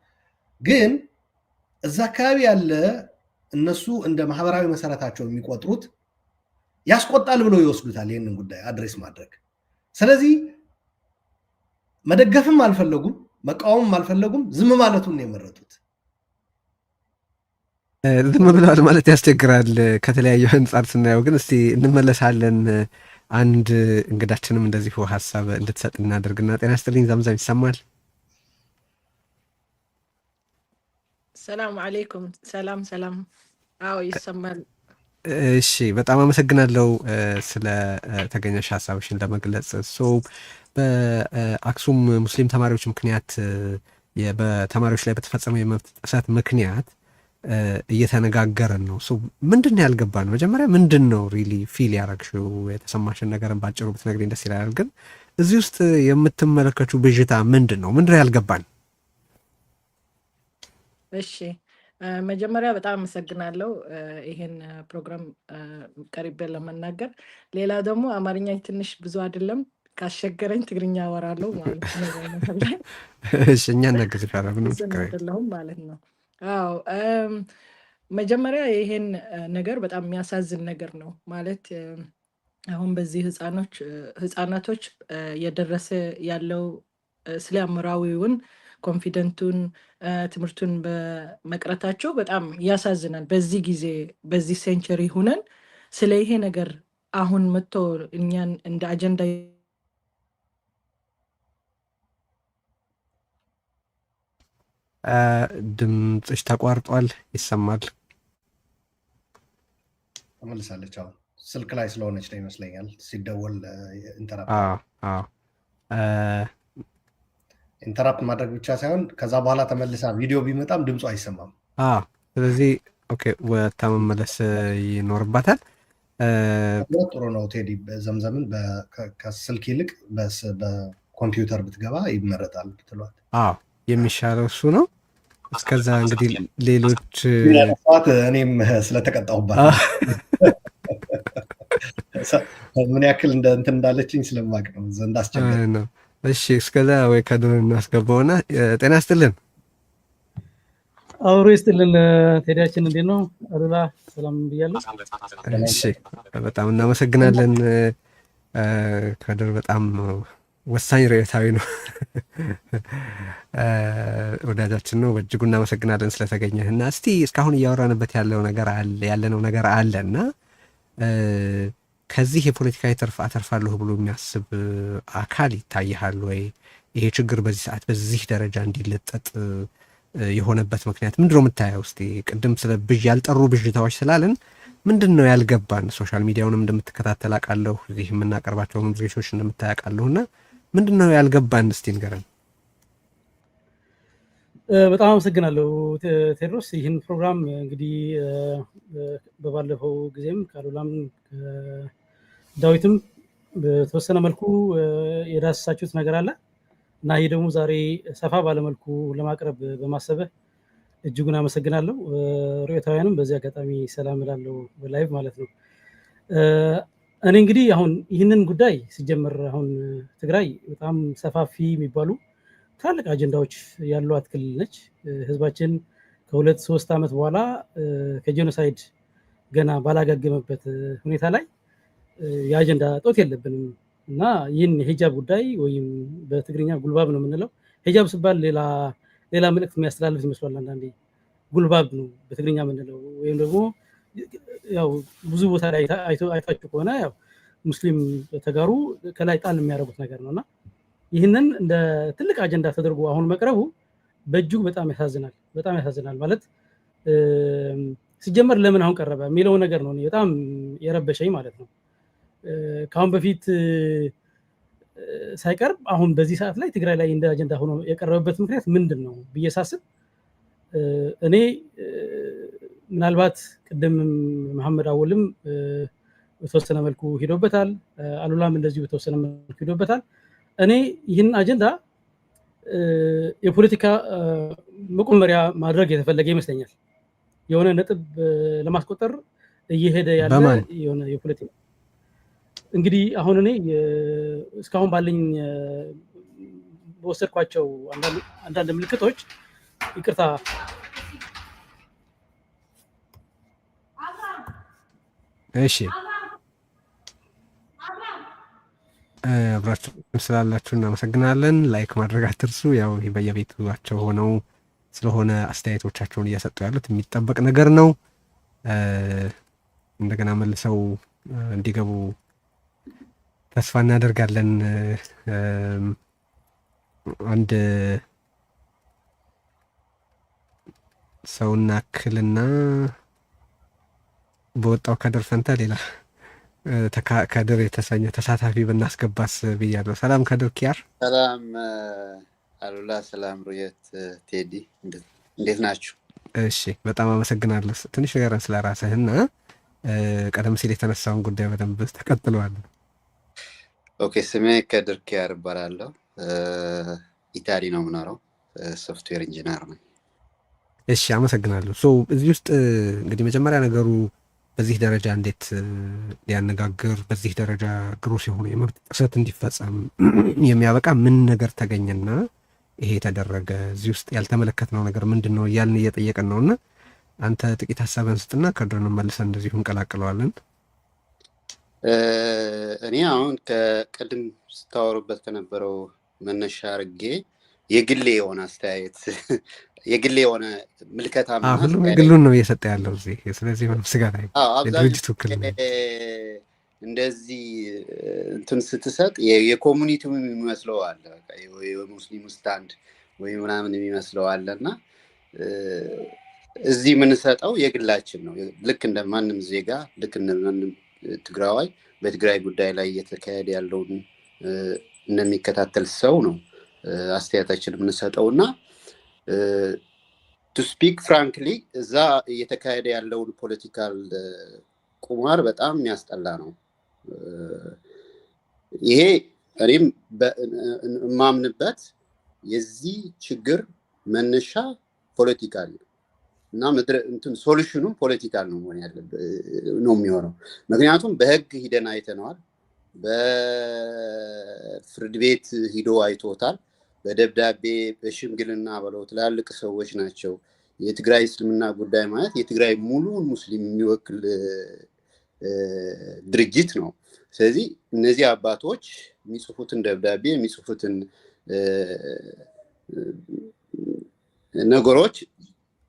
ግን እዛ አካባቢ ያለ እነሱ እንደ ማህበራዊ መሰረታቸው የሚቆጥሩት ያስቆጣል ብለው ይወስዱታል ይህንን ጉዳይ አድሬስ ማድረግ። ስለዚህ መደገፍም አልፈለጉም፣ መቃወምም አልፈለጉም፣ ዝም ማለቱን ነው የመረጡት። ዝም ብለዋል ማለት ያስቸግራል ከተለያዩ አንጻር ስናየው። ግን እስቲ እንመለሳለን። አንድ እንግዳችንም እንደዚሁ ሀሳብ እንድትሰጥ እናደርግና ጤና ይስጥልኝ ዘምዘም፣ ይሰማል? ሰላም አለይኩም። ሰላም ሰላም። አዎ ይሰማል። እሺ በጣም አመሰግናለሁ ስለ ተገኘሽ ሀሳብሽን ለመግለጽ። በአክሱም ሙስሊም ተማሪዎች ምክንያት በተማሪዎች ላይ በተፈጸመው የመብት ጥሰት ምክንያት እየተነጋገረን ነው። ምንድን ነው ያልገባን? መጀመሪያ ምንድን ነው ሪሊ ፊል ያረግሽው? የተሰማሽን ነገርን ባጭሩ ብትነግሪኝ ደስ ይላል። ግን እዚህ ውስጥ የምትመለከቱ ብዥታ ምንድን ነው? ምንድን ነው ያልገባን? እሺ መጀመሪያ በጣም አመሰግናለሁ ይሄን ፕሮግራም ቀሪቤ ለመናገር። ሌላ ደግሞ አማርኛ ትንሽ ብዙ አይደለም፣ ካስቸገረኝ ትግርኛ አወራለሁ ማለት ነው። እሺ እኛ እናግዝሻለን፣ ምንም ችግር የለውም ማለት ነው። አዎ መጀመሪያ ይሄን ነገር በጣም የሚያሳዝን ነገር ነው ማለት አሁን በዚህ ህፃናቶች የደረሰ ያለው ስለ አእምሯዊውን ኮንፊደንቱን ትምህርቱን በመቅረታቸው በጣም ያሳዝናል። በዚህ ጊዜ በዚህ ሴንቸሪ ሁነን ስለ ይሄ ነገር አሁን መጥቶ እኛን እንደ አጀንዳ ድምፅሽ ተቋርጧል፣ ይሰማል? ተመልሳለች። አሁን ስልክ ላይ ስለሆነች ነው ይመስለኛል ሲደወል ኢንተራፕት ማድረግ ብቻ ሳይሆን ከዛ በኋላ ተመልሳ ቪዲዮ ቢመጣም ድምፁ አይሰማም። ስለዚህ ኦኬ ወታ መመለስ ይኖርባታል። ጥሩ ነው ቴዲ። ዘምዘምን ከስልክ ይልቅ በኮምፒውተር ብትገባ ይመረጣል ብትሏል። የሚሻለው እሱ ነው። እስከዛ እንግዲህ ሌሎች እኔም ስለተቀጣሁባት ምን ያክል እንትን እንዳለችኝ ስለማቅ ነው ዘንድ አስቸጋሪ ነው። እሺ እስከዛ ወይ ከድር እናስገባውና ጤና ይስጥልን። አውሮ ይስጥልን። ቴዲያችን እንዴት ነው? አሉላ ሰላም ብያለሁ። እሺ በጣም እናመሰግናለን ከድር። በጣም ወሳኝ ርዕዮታዊ ነው፣ ወዳጃችን ነው። በእጅጉ እናመሰግናለን ስለተገኘህ እና እስቲ እስካሁን እያወራንበት ያለነው ነገር አለ እና ከዚህ የፖለቲካዊ ትርፍ አተርፋለሁ ብሎ የሚያስብ አካል ይታይሃል ወይ? ይሄ ችግር በዚህ ሰዓት በዚህ ደረጃ እንዲለጠጥ የሆነበት ምክንያት ምንድን ነው የምታየው? እስቲ ቅድም ስለ ያልጠሩ ብዥታዎች ስላለን ምንድን ነው ያልገባን? ሶሻል ሚዲያውንም እንደምትከታተል አውቃለሁ፣ እዚህ የምናቀርባቸውንም ዝግጅቶች እንደምታይ አውቃለሁ እና ምንድን ነው ያልገባን? እስቲ ንገረን። በጣም አመሰግናለሁ ቴድሮስ። ይህን ፕሮግራም እንግዲህ በባለፈው ጊዜም ካሉላም ዳዊትም በተወሰነ መልኩ የዳሰሳችሁት ነገር አለ እና ይህ ደግሞ ዛሬ ሰፋ ባለመልኩ ለማቅረብ በማሰብህ እጅጉን አመሰግናለሁ። ርዕዮታውያንም በዚህ አጋጣሚ ሰላም እላለሁ በላይቭ ማለት ነው። እኔ እንግዲህ አሁን ይህንን ጉዳይ ሲጀመር አሁን ትግራይ በጣም ሰፋፊ የሚባሉ ትላልቅ አጀንዳዎች ያሏት ክልል ነች። ህዝባችን ከ2-3 ዓመት በኋላ ከጄኖሳይድ ገና ባላጋገመበት ሁኔታ ላይ የአጀንዳ ጦት የለብንም እና ይህን የሂጃብ ጉዳይ ወይም በትግርኛ ጉልባብ ነው የምንለው። ሂጃብ ሲባል ሌላ መልእክት የሚያስተላልፍ ይመስላል አንዳንዴ። ጉልባብ ነው በትግርኛ የምንለው ወይም ደግሞ ያው ብዙ ቦታ ላይ አይታችሁ ከሆነ ያው ሙስሊም ተጋሩ ከላይ ጣል የሚያደርጉት ነገር ነውና ይህንን እንደ ትልቅ አጀንዳ ተደርጎ አሁን መቅረቡ በእጅጉ በጣም ያሳዝናል። ማለት ሲጀመር ለምን አሁን ቀረበ የሚለው ነገር ነው በጣም የረበሸኝ ማለት ነው። ከአሁን በፊት ሳይቀርብ አሁን በዚህ ሰዓት ላይ ትግራይ ላይ እንደ አጀንዳ ሆኖ የቀረበበት ምክንያት ምንድን ነው ብዬ ሳስብ እኔ ምናልባት ቅድም መሐመድ አወልም በተወሰነ መልኩ ሄዶበታል፣ አሉላም እንደዚሁ በተወሰነ መልኩ ሄዶበታል። እኔ ይህን አጀንዳ የፖለቲካ መቆመሪያ ማድረግ የተፈለገ ይመስለኛል። የሆነ ነጥብ ለማስቆጠር እየሄደ ያለ የሆነ የፖለቲካ እንግዲህ አሁን እኔ እስካሁን ባለኝ በወሰድኳቸው አንዳንድ ምልክቶች ይቅርታ እሺ አብራችሁ ስላላችሁ እናመሰግናለን። ላይክ ማድረግ አትርሱ። ያው በየቤታቸው ሆነው ስለሆነ አስተያየቶቻቸውን እየሰጡ ያሉት የሚጠበቅ ነገር ነው። እንደገና መልሰው እንዲገቡ ተስፋ እናደርጋለን። አንድ ሰውና ክልና በወጣው ከድር ፈንታ ሌላ ከድር የተሰኘ ተሳታፊ ብናስገባስ ብያለሁ። ሰላም ከድር ኪያር። ሰላም አሉላ፣ ሰላም ሩየት፣ ቴዲ እንዴት ናችሁ? እሺ በጣም አመሰግናለሁ። ትንሽ ንገረን ስለ ራስህና ቀደም ሲል የተነሳውን ጉዳይ በደንብ ተቀጥለዋል። ኦኬ፣ ስሜ ከድር ኪያር እባላለሁ። ኢታሊ ነው የምኖረው። ሶፍትዌር ኢንጂነር ነኝ። እሺ አመሰግናለሁ። እዚህ ውስጥ እንግዲህ መጀመሪያ ነገሩ በዚህ ደረጃ እንዴት ሊያነጋግር በዚህ ደረጃ ግሩስ የሆነ የመብት ጥሰት እንዲፈጸም የሚያበቃ ምን ነገር ተገኘና ይሄ የተደረገ እዚህ ውስጥ ያልተመለከትነው ነገር ምንድን ነው እያልን እየጠየቅን ነው። እና አንተ ጥቂት ሀሳብን ስጥና ከድርን መልሰን እንደዚሁ እንቀላቅለዋለን። እኔ አሁን ከቅድም ስታወሩበት ከነበረው መነሻ አድርጌ የግሌ የሆነ አስተያየት የግሌ የሆነ ምልከታ ሁሉም የግሉን ነው እየሰጠ ያለው እዚህ። ስለዚህ ምንም ስጋት ድርጅቱ ክል እንደዚህ እንትን ስትሰጥ የኮሚኒቲው የሚመስለው አለ፣ የሙስሊሙ ስታንድ ወይ ምናምን የሚመስለው አለ እና እዚህ የምንሰጠው የግላችን ነው። ልክ እንደ ማንም ዜጋ፣ ልክ እንደ ማንም ትግራዋይ በትግራይ ጉዳይ ላይ እየተካሄደ ያለውን እንደሚከታተል ሰው ነው አስተያየታችን የምንሰጠው እና ቱ ስፒክ ፍራንክሊ እዛ እየተካሄደ ያለውን ፖለቲካል ቁማር በጣም የሚያስጠላ ነው። ይሄ እኔም የማምንበት የዚህ ችግር መነሻ ፖለቲካል እና ሶሉሽኑም ፖለቲካል ነው መሆን ያለበት ነው የሚሆነው። ምክንያቱም በህግ ሂደን አይተነዋል፣ በፍርድ ቤት ሂዶ አይቶታል፣ በደብዳቤ በሽምግልና ብለው ትላልቅ ሰዎች ናቸው። የትግራይ እስልምና ጉዳይ ማለት የትግራይ ሙሉ ሙስሊም የሚወክል ድርጅት ነው። ስለዚህ እነዚህ አባቶች የሚጽፉትን ደብዳቤ የሚጽፉትን ነገሮች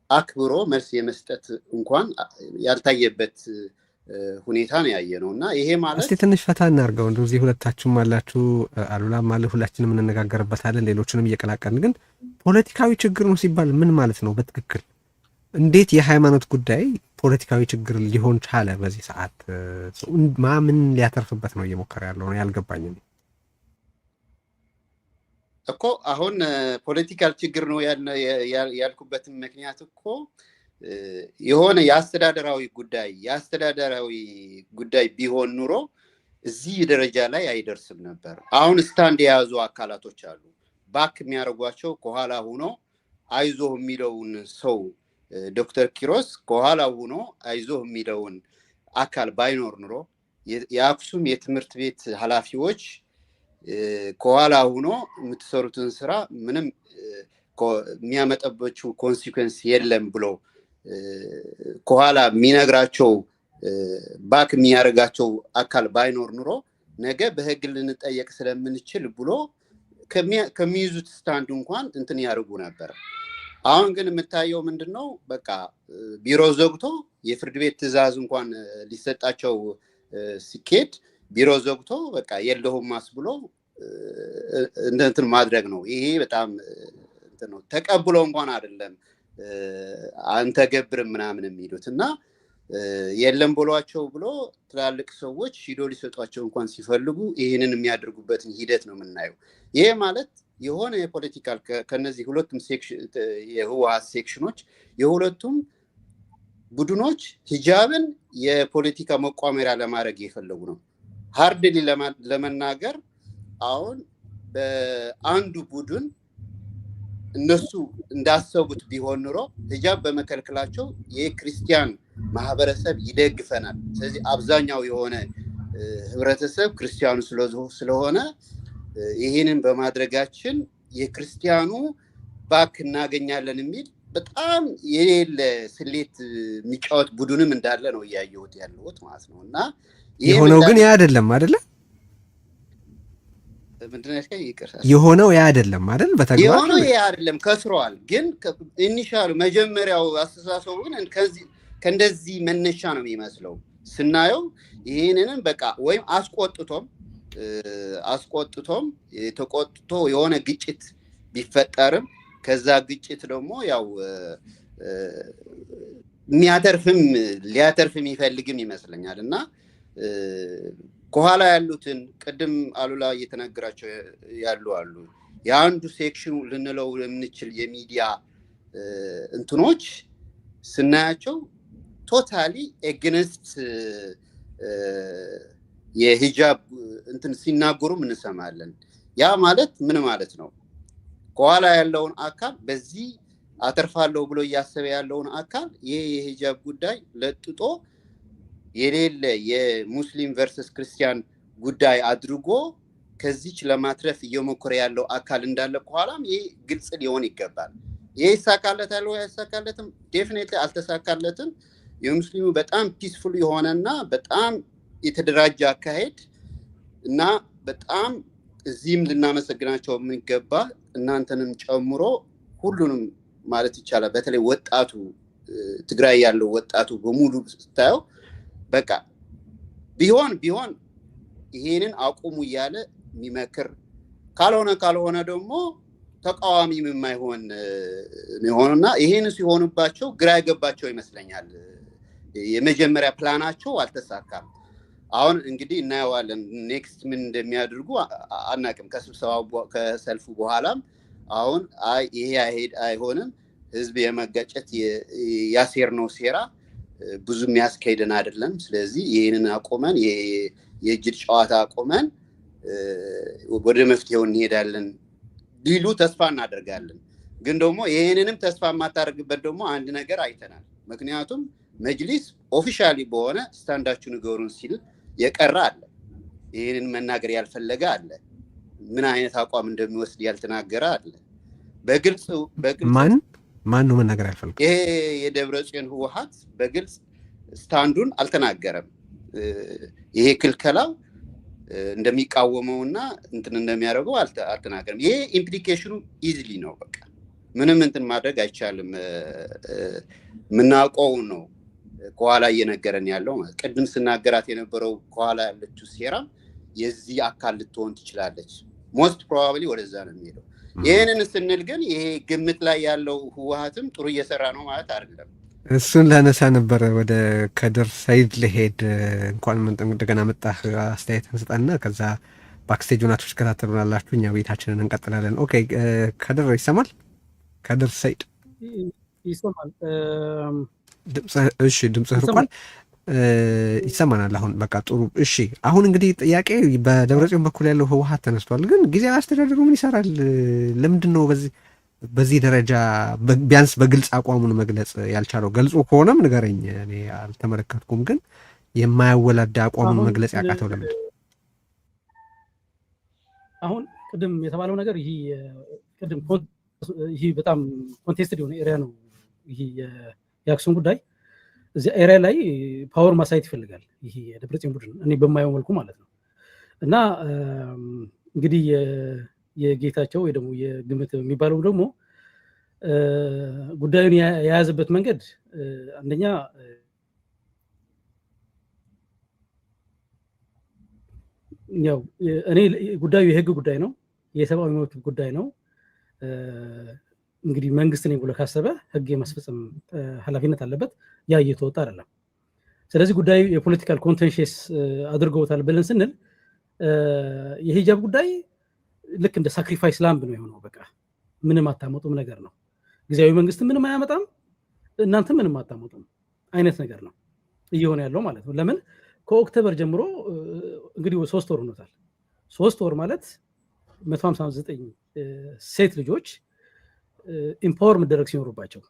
አክብሮ መልስ የመስጠት እንኳን ያልታየበት ሁኔታ ነው ያየ ነው እና ይሄ ማለት እስቲ ትንሽ ፈታ እናርገው። እንደዚህ ሁለታችሁም አላችሁ፣ አሉላም አለ፣ ሁላችንም እንነጋገርበታለን፣ ሌሎችንም እየቀላቀልን። ግን ፖለቲካዊ ችግር ነው ሲባል ምን ማለት ነው በትክክል? እንዴት የሃይማኖት ጉዳይ ፖለቲካዊ ችግር ሊሆን ቻለ? በዚህ ሰዓት ምን ሊያተርፍበት ነው እየሞከረ ያለው ነው ያልገባኝ እኮ። አሁን ፖለቲካል ችግር ነው ያልኩበትን ምክንያት እኮ የሆነ የአስተዳደራዊ ጉዳይ ቢሆን ኑሮ እዚህ ደረጃ ላይ አይደርስም ነበር። አሁን ስታንድ የያዙ አካላቶች አሉ፣ ባክ የሚያደርጓቸው ከኋላ ሆኖ አይዞህ የሚለውን ሰው ዶክተር ኪሮስ ከኋላ ሆኖ አይዞህ የሚለውን አካል ባይኖር ኑሮ የአክሱም የትምህርት ቤት ኃላፊዎች ከኋላ ሆኖ የምትሰሩትን ስራ ምንም የሚያመጣባችሁ ኮንሲኩዌንስ የለም ብሎ ከኋላ የሚነግራቸው ባክ የሚያደርጋቸው አካል ባይኖር ኑሮ ነገ በህግ ልንጠየቅ ስለምንችል ብሎ ከሚይዙት ስታንድ እንኳን እንትን ያደርጉ ነበር። አሁን ግን የምታየው ምንድነው? በቃ ቢሮ ዘግቶ የፍርድ ቤት ትዕዛዝ እንኳን ሊሰጣቸው ሲኬድ ቢሮ ዘግቶ በቃ የለሁም ማስብሎ እንትን ማድረግ ነው። ይሄ በጣም እንትን ነው። ተቀብሎ እንኳን አይደለም አንተ ገብር ምናምን የሚሉት እና የለም ብሏቸው ብሎ ትላልቅ ሰዎች ሂዶ ሊሰጧቸው እንኳን ሲፈልጉ ይህንን የሚያደርጉበትን ሂደት ነው የምናየው። ይሄ ማለት የሆነ የፖለቲካል ከነዚህ ሁለቱም የህወሓት ሴክሽኖች የሁለቱም ቡድኖች ሂጃብን የፖለቲካ መቋመሪያ ለማድረግ የፈለጉ ነው። ሃርድሊ ለመናገር አሁን በአንዱ ቡድን እነሱ እንዳሰቡት ቢሆን ኑሮ ሂጃብ በመከልከላቸው የክርስቲያን ማህበረሰብ ይደግፈናል። ስለዚህ አብዛኛው የሆነ ህብረተሰብ ክርስቲያኑ ስለሆነ ይህንን በማድረጋችን የክርስቲያኑ ባክ እናገኛለን የሚል በጣም የሌለ ስሌት የሚጫወት ቡድንም እንዳለ ነው እያየሁት ያለሁት ማለት ነው። እና የሆነው ግን ያ አይደለም አይደለ? የሆነው ያ አይደለም አይደል? በተግባር የሆነው ያ አይደለም፣ ከስሯል። ግን ኢኒሻሉ መጀመሪያው አስተሳሰቡ ግን ከእንደዚህ መነሻ ነው የሚመስለው ስናየው። ይህንንም በቃ ወይም አስቆጥቶም ተቆጥቶ የሆነ ግጭት ቢፈጠርም ከዛ ግጭት ደግሞ ያው ሊያተርፍም ይፈልግም ይመስለኛል። እና ከኋላ ያሉትን ቅድም አሉላ እየተናገራቸው ያሉ አሉ የአንዱ ሴክሽኑ ልንለው የምንችል የሚዲያ እንትኖች ስናያቸው ቶታሊ ኤግነስት የሂጃብ እንትን ሲናገሩም እንሰማለን። ያ ማለት ምን ማለት ነው? ከኋላ ያለውን አካል በዚህ አተርፋለሁ ብሎ እያሰበ ያለውን አካል ይሄ የሂጃብ ጉዳይ ለጥጦ የሌለ የሙስሊም ቨርሰስ ክርስቲያን ጉዳይ አድርጎ ከዚች ለማትረፍ እየሞከረ ያለው አካል እንዳለ ከኋላም ይሄ ግልጽ ሊሆን ይገባል። ይሄ ይሳካለታል ወይ አይሳካለትም? ዴፊኒትሊ አልተሳካለትም። የሙስሊሙ በጣም ፒስፉል የሆነና በጣም የተደራጀ አካሄድ እና በጣም እዚህም ልናመሰግናቸው የሚገባ እናንተንም ጨምሮ ሁሉንም ማለት ይቻላል። በተለይ ወጣቱ ትግራይ ያለው ወጣቱ በሙሉ ስታየው በቃ ቢሆን ይሄንን አቁሙ እያለ የሚመክር ካልሆነ ደግሞ ተቃዋሚ የማይሆን የሆነና ይሄን ሲሆንባቸው ግራ የገባቸው ይመስለኛል። የመጀመሪያ ፕላናቸው አልተሳካም። አሁን እንግዲህ እናየዋለን ኔክስት ምን እንደሚያደርጉ አናቅም። ከሰልፉ በኋላም አሁን ይሄ አይሆንም ህዝብ የመጋጨት ያሴርነው ሴራ ብዙም ያስከይደን አይደለም። ስለዚህ ይሄንን አቆመን የእጅድ ጨዋታ አቆመን ወደ መፍትሄው እንሄዳለን ሊሉ ተስፋ እናደርጋለን። ግን ደግሞ ይሄንንም ተስፋ የማታደርግበት ደግሞ አንድ ነገር አይተናል። ምክንያቱም መጅሊስ ኦፊሻሊ በሆነ ስታንዳችሁ ንገሩን ሲል የቀረ አለ። ይሄንን መናገር ያልፈለገ አለ። ምን አይነት አቋም እንደሚወስድ ያልተናገረ አለ። በግልጽ ማን ነው መናገር ያልፈለገ? ይሄ የደብረጽዮን ህወሓት በግልጽ ስታንዱን አልተናገረም። ይሄ ክልከላው እንደሚቃወመውና እንትን እንደሚያደርገው አልተናገረም። ይሄ ኢምፕሊኬሽኑ ኢዝሊ ነው። በቃ ምንም እንትን ማድረግ አይቻልም። ምናውቀው ነው ከኋላ እየነገረን ያለው። ቅድም ስናገራት የነበረው ከኋላ ያለችው ሴራ የዚህ አካል ልትሆን ትችላለች። ሞስት ፕሮባብሊ ወደዛ ነው የሚሄደው። ይህንን ስንል ግን ይሄ ግምት ላይ ያለው ህወሓትም ጥሩ እየሰራ ነው ማለት አይደለም። እሱን ላነሳ ነበረ። ወደ ከድር ሰይድ ልሄድ። እንኳን እንደገና መጣህ። አስተያየት እንስጣና ከዛ ባክስቴጅ ሆናችሁ ትከታተሉናላችሁ፣ እኛ ቤታችንን እንቀጥላለን። ኦኬ ከድር ይሰማል? ከድር ሰይድ ይሰማል? እሺ ድምፅህ ርቋል። ይሰማናል አሁን። በቃ ጥሩ። እሺ አሁን እንግዲህ ጥያቄ በደብረጽዮን በኩል ያለው ህወሓት ተነስቷል። ግን ጊዜያዊ አስተዳደሩ ምን ይሰራል? ለምንድን ነው በዚህ ደረጃ ቢያንስ በግልጽ አቋሙን መግለጽ ያልቻለው? ገልጾ ከሆነም ንገረኝ፣ እኔ አልተመለከትኩም። ግን የማያወላዳ አቋሙን መግለጽ ያቃተው ለምንድን ነው? አሁን ቅድም የተባለው ነገር ይህ በጣም ኮንቴስትድ የሆነ ኤሪያ ነው። ይህ የአክሱም ጉዳይ እዚያ ኤሪያ ላይ ፓወር ማሳየት ይፈልጋል ይህ የደብረጽዮን ቡድን፣ እኔ በማየው መልኩ ማለት ነው። እና እንግዲህ የጌታቸው ወይ ደግሞ የግምት የሚባለው ደግሞ ጉዳዩን የያዘበት መንገድ አንደኛ ያው እኔ ጉዳዩ የህግ ጉዳይ ነው፣ የሰብአዊ መብት ጉዳይ ነው። እንግዲህ መንግስት ነኝ ብሎ ካሰበ ህግ የማስፈጸም ኃላፊነት አለበት። ያ እየተወጣ አይደለም። ስለዚህ ጉዳዩ የፖለቲካል ኮንቴንሽስ አድርገውታል ብለን ስንል የሂጃብ ጉዳይ ልክ እንደ ሳክሪፋይስ ላምብ ነው የሆነው። በቃ ምንም አታመጡም ነገር ነው። ጊዜያዊ መንግስት ምንም አያመጣም፣ እናንተ ምንም አታመጡም አይነት ነገር ነው እየሆነ ያለው ማለት ነው። ለምን ከኦክቶበር ጀምሮ እንግዲህ 3 ወር ሆኖታል። 3 ወር ማለት 159 ሴት ልጆች ኢምፓወር መደረግ ሲኖርባቸው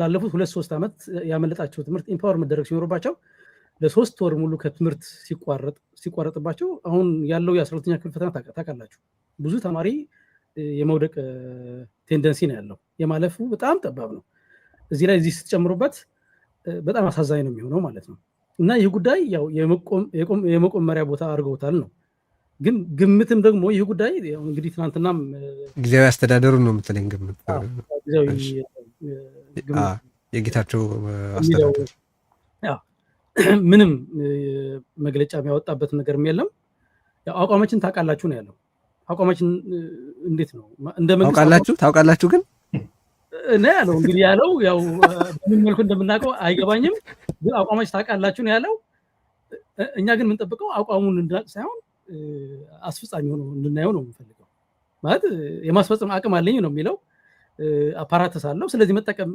ላለፉት 2-3 ዓመት ያመለጣቸው ትምህርት ኢምፓወር መደረግ ሲኖርባቸው ለ3 ወር ሙሉ ከትምህርት ሲቋረጥባቸው አሁን ያለው የ12ኛ ክፍል ፈተና ታውቃላችሁ ብዙ ተማሪ የመውደቅ ቴንደንሲ ነው ያለው የማለፉ በጣም ጠባብ ነው እዚህ ስትጨምሩበት በጣም አሳዛኝ ነው የሚሆነው ማለት ነው እና ይህ ጉዳይ ያው የመቆመሪያ ቦታ አድርገውታል ነው ግን ግምትም ደግሞ ይህ ጉዳይ እንግዲህ ትናንትናም ጊዜያዊ አስተዳደሩ ነው የምትለኝ ግምት የጌታቸው አስተዳደር ምንም መግለጫ የሚያወጣበት ነገርም የለም ያው አቋማችን ታውቃላችሁ ነው ያለው አቋማችን እንዴት ነው እንደ መንግስት ታውቃላችሁ ግን እና ያለው እንግዲህ ያለው ያው ምን መልኩ እንደምናውቀው አይገባኝም ግን አቋማችን ታውቃላችሁ ነው ያለው እኛ ግን የምንጠብቀው አቋሙን እንድናውቅ ሳይሆን አስፈጻሚ ሆኖ እንድናየው ነው የምንፈልገው ማለት የማስፈጸም አቅም አለኝ ነው የሚለው አፓራተስ አለው ስለዚህ መጠቀም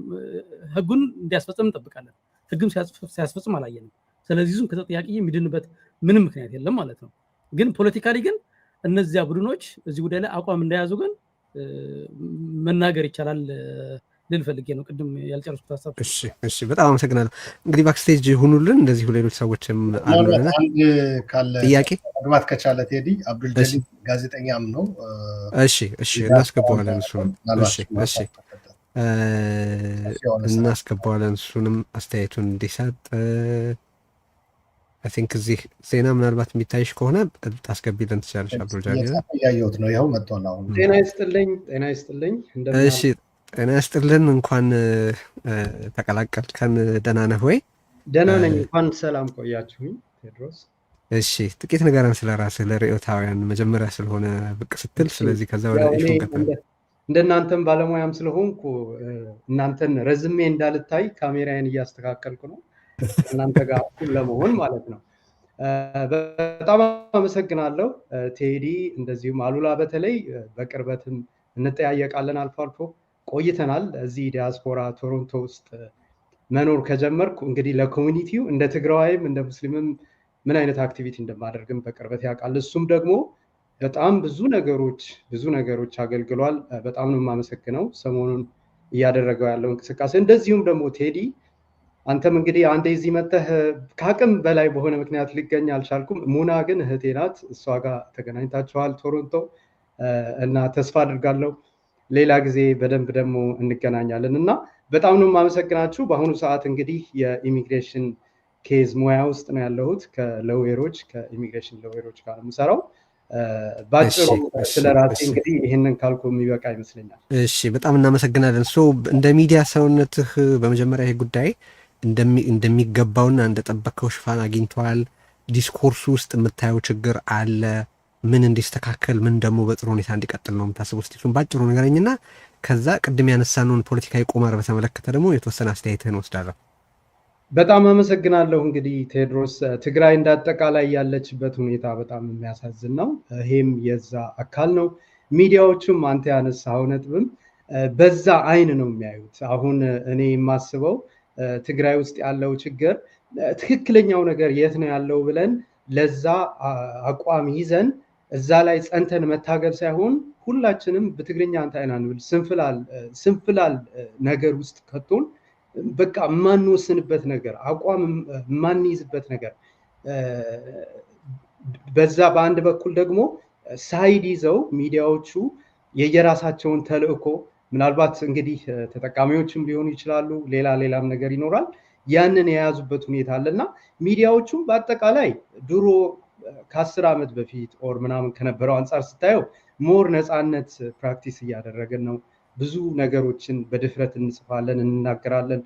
ህጉን እንዲያስፈጽም እንጠብቃለን ህግም ሲያስፈጽም አላየንም ስለዚህ ዙም ከተጠያቂ የሚድንበት ምንም ምክንያት የለም ማለት ነው ግን ፖለቲካሊ ግን እነዚያ ቡድኖች እዚህ ጉዳይ ላይ አቋም እንደያዙ ግን መናገር ይቻላል ልል ፈልጌ ነው ቅድም ያልጨረስኩት ሐሳብ እሺ በጣም አመሰግናለሁ እንግዲህ ባክስቴጅ ሁኑልን እንደዚህ ሌሎች ሰዎችም አሉና አንድ ካለ ጥያቄ መግባት ከቻለ ቴዲ አብዱል ጀሊል ጋዜጠኛም ነው እሺ እናስገባዋለን እሱንም አስተያየቱን እንዲሰጥ I think እዚህ ዜና ምናልባት የሚታይሽ ከሆነ ታስገቢልን ትችላለሽ አብዱል ጀሊል ያየሁት ነው ያው መጥቷል አሁን ጤና ይስጥልኝ እሺ ጤና ይስጥልን እንኳን ተቀላቀልከን ደህና ነህ ወይ ደህና ነኝ እንኳን ሰላም ቆያችሁኝ ቴድሮስ እሺ ጥቂት ነገርን ስለራስህ ለርዕዮታውያን መጀመሪያ ስለሆነ ብቅ ስትል ስለዚህ ከዛ ወደ እንደናንተም ባለሙያም ስለሆንኩ እናንተን ረዝሜ እንዳልታይ ካሜራዬን እያስተካከልኩ ነው እናንተ ጋር እኩል ለመሆን ማለት ነው በጣም አመሰግናለሁ ቴዲ እንደዚሁም አሉላ በተለይ በቅርበትም እንጠያየቃለን አልፎ አልፎ ቆይተናል እዚህ ዲያስፖራ ቶሮንቶ ውስጥ መኖር ከጀመርኩ እንግዲህ ለኮሚኒቲው እንደ ትግራዋይም እንደ ሙስሊምም ምን አይነት አክቲቪቲ እንደማደርግም በቅርበት ያውቃል እሱም ደግሞ በጣም ብዙ ነገሮች አገልግሏል በጣም ነው የማመሰግነው ሰሞኑን እያደረገው ያለው እንቅስቃሴ እንደዚሁም ደግሞ ቴዲ አንተም እንግዲህ አንዴ እዚህ መተህ ከአቅም በላይ በሆነ ምክንያት ሊገኝ አልቻልኩም ሙና ግን እህቴ ናት እሷ ጋር ተገናኝታችኋል ቶሮንቶ እና ተስፋ አድርጋለሁ ሌላ ጊዜ በደንብ ደግሞ እንገናኛለን እና በጣም ነው የማመሰግናችሁ በአሁኑ ሰዓት እንግዲህ የኢሚግሬሽን ኬዝ ሙያ ውስጥ ነው ያለሁት ከኢሚግሬሽን ሎየሮች ጋር የምሰራው ባጭሩ ስለራሴ እንግዲህ ይሄንን ካልኩ የሚበቃ ይመስለኛል እሺ በጣም እናመሰግናለን እንደ ሚዲያ ሰውነትህ በመጀመሪያ ይሄ ጉዳይ እንደሚገባውና እንደጠበቀው ሽፋን አግኝቷል ዲስኮርሱ ውስጥ የምታየው ችግር አለ ምን እንዲስተካከል ምን ደግሞ በጥሩ ሁኔታ እንዲቀጥል ነው የምታስበው እስቲ እሱን ባጭሩ ንገረኝና ከዛ ቅድም ያነሳነውን ፖለቲካዊ ቁማር በተመለከተ ደግሞ የተወሰነ አስተያየትህን ወስዳለሁ በጣም አመሰግናለሁ እንግዲህ ቴድሮስ ትግራይ እንዳጠቃላይ ያለችበት ሁኔታ በጣም የሚያሳዝን ነው ይሄም የዛ አካል ነው ሚዲያዎቹም አንተ ያነሳው ነጥብም በዛ አይን ነው የሚያዩት አሁን እኔ የማስበው ትግራይ ውስጥ ያለው ችግር ትክክለኛው ነገር የት ነው ያለው ብለን ለዛ አቋም ይዘን እዛ ላይ ጸንተን መታገል ሳይሆን ሁላችንም በትግርኛ አንተ አይናንብል ስንፍላል ነገር ውስጥ ከቶን በቃ ማንወስንበት ነገር አቋም ማንይዝበት ነገር በዛ በአንድ በኩል ደግሞ ሳይድ ይዘው ሚዲያዎቹ የየራሳቸውን ተልእኮ ምናልባት እንግዲህ ተጠቃሚዎችም ሊሆኑ ይችላሉ ሌላም ነገር ይኖራል ያንን የያዙበት ሁኔታ አለና ሚዲያዎቹም በአጠቃላይ ድሮ ከ10 ዓመት በፊት ኦር ምናምን ከነበረው አንፃር ስታየው ሞር ነፃነት ፕራክቲስ እያደረገን ነው ብዙ ነገሮችን በድፍረት እንጽፋለን እንናገራለን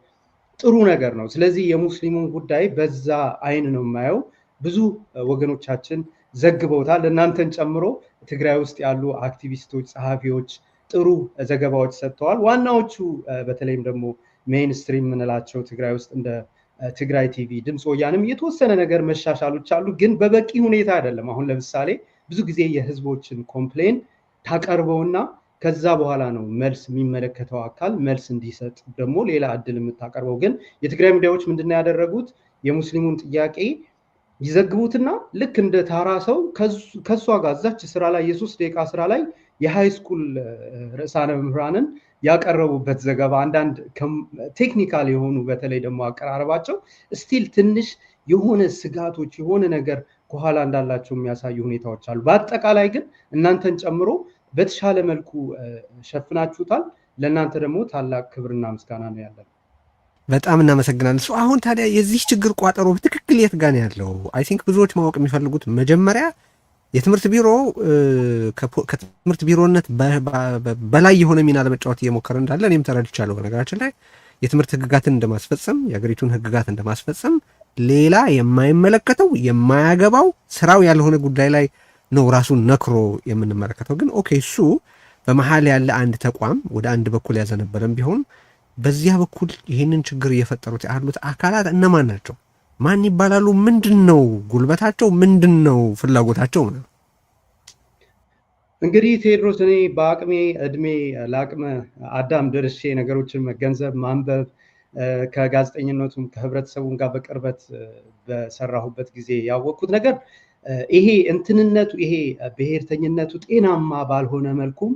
ጥሩ ነገር ነው ስለዚህ የሙስሊሙን ጉዳይ በዛ አይን ነው የማየው ብዙ ወገኖቻችን ዘግበውታል እናንተን ጨምሮ ትግራይ ውስጥ ያሉ አክቲቪስቶች ጸሐፊዎች ጥሩ ዘገባዎች ሰጥተዋል ዋናዎቹ በተለይም ደግሞ ሜይንስትሪም ምንላቸው ትግራይ ውስጥ እንደ ትግራይ ቲቪ ድምጽ ወያንም የተወሰነ ነገር መሻሻሎች አሉ ግን በበቂ ሁኔታ አይደለም አሁን ለምሳሌ ብዙ ጊዜ የህዝቦችን ኮምፕሌን ታቀርበውና ከዛ በኋላ ነው መልስ የሚመለከተው አካል መልስ እንዲሰጥ ደግሞ ሌላ እድል የምታቀርበው ግን የትግራይ ሚዲያዎች ምንድነው ያደረጉት የሙስሊሙን ጥያቄ ይዘግቡትና ልክ እንደ ታራ ሰው ከሷ ጋር እዛች ስራ ላይ የ3 ደቂቃ ስራ ላይ የሃይ ስኩል ርዕሳነ መምህራንን ያቀረቡበት ዘገባ አንዳንድ ቴክኒካል የሆኑ በተለይ ደግሞ አቀራረባቸው ስቲል ትንሽ የሆነ ስጋቶች የሆነ ነገር ከኋላ እንዳላቸው የሚያሳዩ ሁኔታዎች አሉ። በአጠቃላይ ግን እናንተን ጨምሮ በተሻለ መልኩ ሸፍናችሁታል። ለእናንተ ደግሞ ታላቅ ክብርና ምስጋና ነው ያለን። በጣም እናመሰግናለን። አሁን ታዲያ የዚህ ችግር ቋጠሮ በትክክል የት ጋር ነው ያለው? አይ ቲንክ ብዙዎች ማወቅ የሚፈልጉት መጀመሪያ የትምህርት ቢሮ ከትምህርት ቢሮነት በላይ የሆነ ሚና ለመጫወት እየሞከረ እንዳለ እኔም ተረድቻለሁ። በነገራችን ላይ የትምህርት ህግጋትን እንደማስፈጸም የሀገሪቱን ህግጋት እንደማስፈጸም ሌላ የማይመለከተው የማያገባው ስራው ያልሆነ ጉዳይ ላይ ነው ራሱን ነክሮ የምንመለከተው። ግን ኦኬ እሱ በመሀል ያለ አንድ ተቋም ወደ አንድ በኩል ያዘነበረም ቢሆን በዚያ በኩል ይህንን ችግር እየፈጠሩት ያሉት አካላት እነማን ናቸው? ማን ይባላሉ? ምንድን ነው ጉልበታቸው? ምንድን ነው ፍላጎታቸው? እንግዲህ ቴዎድሮስ እኔ በአቅሜ እድሜ ለአቅመ አዳም ደርሼ ነገሮችን መገንዘብ ማንበብ ከጋዜጠኝነቱም ከህብረተሰቡም ጋር በቅርበት በሰራሁበት ጊዜ ያወቅኩት ነገር ይሄ እንትንነቱ ይሄ ብሔርተኝነቱ ጤናማ ባልሆነ መልኩም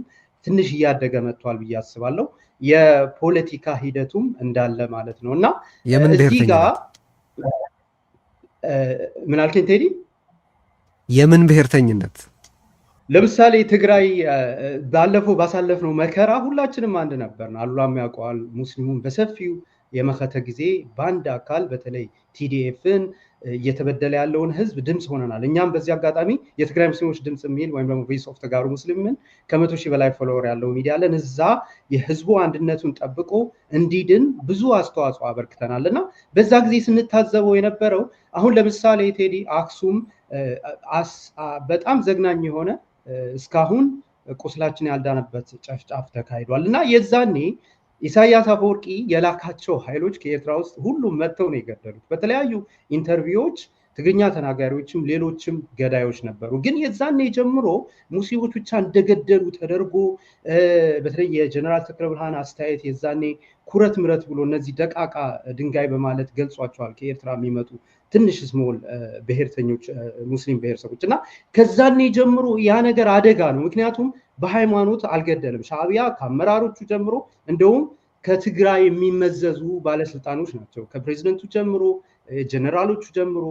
ትንሽ እያደገ መጥቷል ብዬ አስባለሁ። የፖለቲካ ሂደቱም እንዳለ ማለት ነው እና እዚህ ጋር ምን አልከኝ ቴዲ? የምን ብሔርተኝነት? ለምሳሌ ትግራይ ባለፈው ባሳለፍነው መከራ ሁላችንም አንድ ነበር። አሉላም ያውቀዋል። ሙስሊሙን በሰፊው የመከተ ጊዜ በአንድ አካል በተለይ ቲዲኤፍን እየተበደለ ያለውን ህዝብ ድምፅ ሆነናል። እኛም በዚህ አጋጣሚ የትግራይ ሙስሊሞች ድምፅ የሚል ወይም ደግሞ ቮይስ ኦፍ ተጋሩ ሙስሊምን ከ100,000 በላይ ፎሎወር ያለው ሚዲያ አለን። እዛ የህዝቡ አንድነቱን ጠብቆ እንዲድን ብዙ አስተዋጽኦ አበርክተናል እና በዛ ጊዜ ስንታዘበው የነበረው አሁን ለምሳሌ ቴዲ አክሱም በጣም ዘግናኝ የሆነ እስካሁን ቁስላችን ያልዳነበት ጨፍጫፍ ተካሂዷል እና የዛኔ ኢሳያስ አፈወርቂ የላካቸው ኃይሎች ከኤርትራ ውስጥ ሁሉም መጥተው ነው የገደሉት። በተለያዩ ኢንተርቪዎች ትግርኛ ተናጋሪዎችም ሌሎችም ገዳዮች ነበሩ። ግን የዛኔ ጀምሮ ሙስሊሞች ብቻ እንደገደሉ ተደርጎ በተለይ የጀነራል ተክለ ብርሃን አስተያየት የዛኔ ኩረት ምረት ብሎ እነዚህ ደቃቃ ድንጋይ በማለት ገልጿቸዋል ከኤርትራ የሚመጡ ትንሽ ስሞል ብሔርተኞች ሙስሊም ብሔረሰቦች እና ከዛኔ ጀምሮ ያ ነገር አደጋ ነው። ምክንያቱም በሃይማኖት አልገደልም። ሻዕቢያ ከአመራሮቹ ጀምሮ እንደውም ከትግራይ የሚመዘዙ ባለስልጣኖች ናቸው ከፕሬዚደንቱ ጀምሮ ጀነራሎቹ ጀምሮ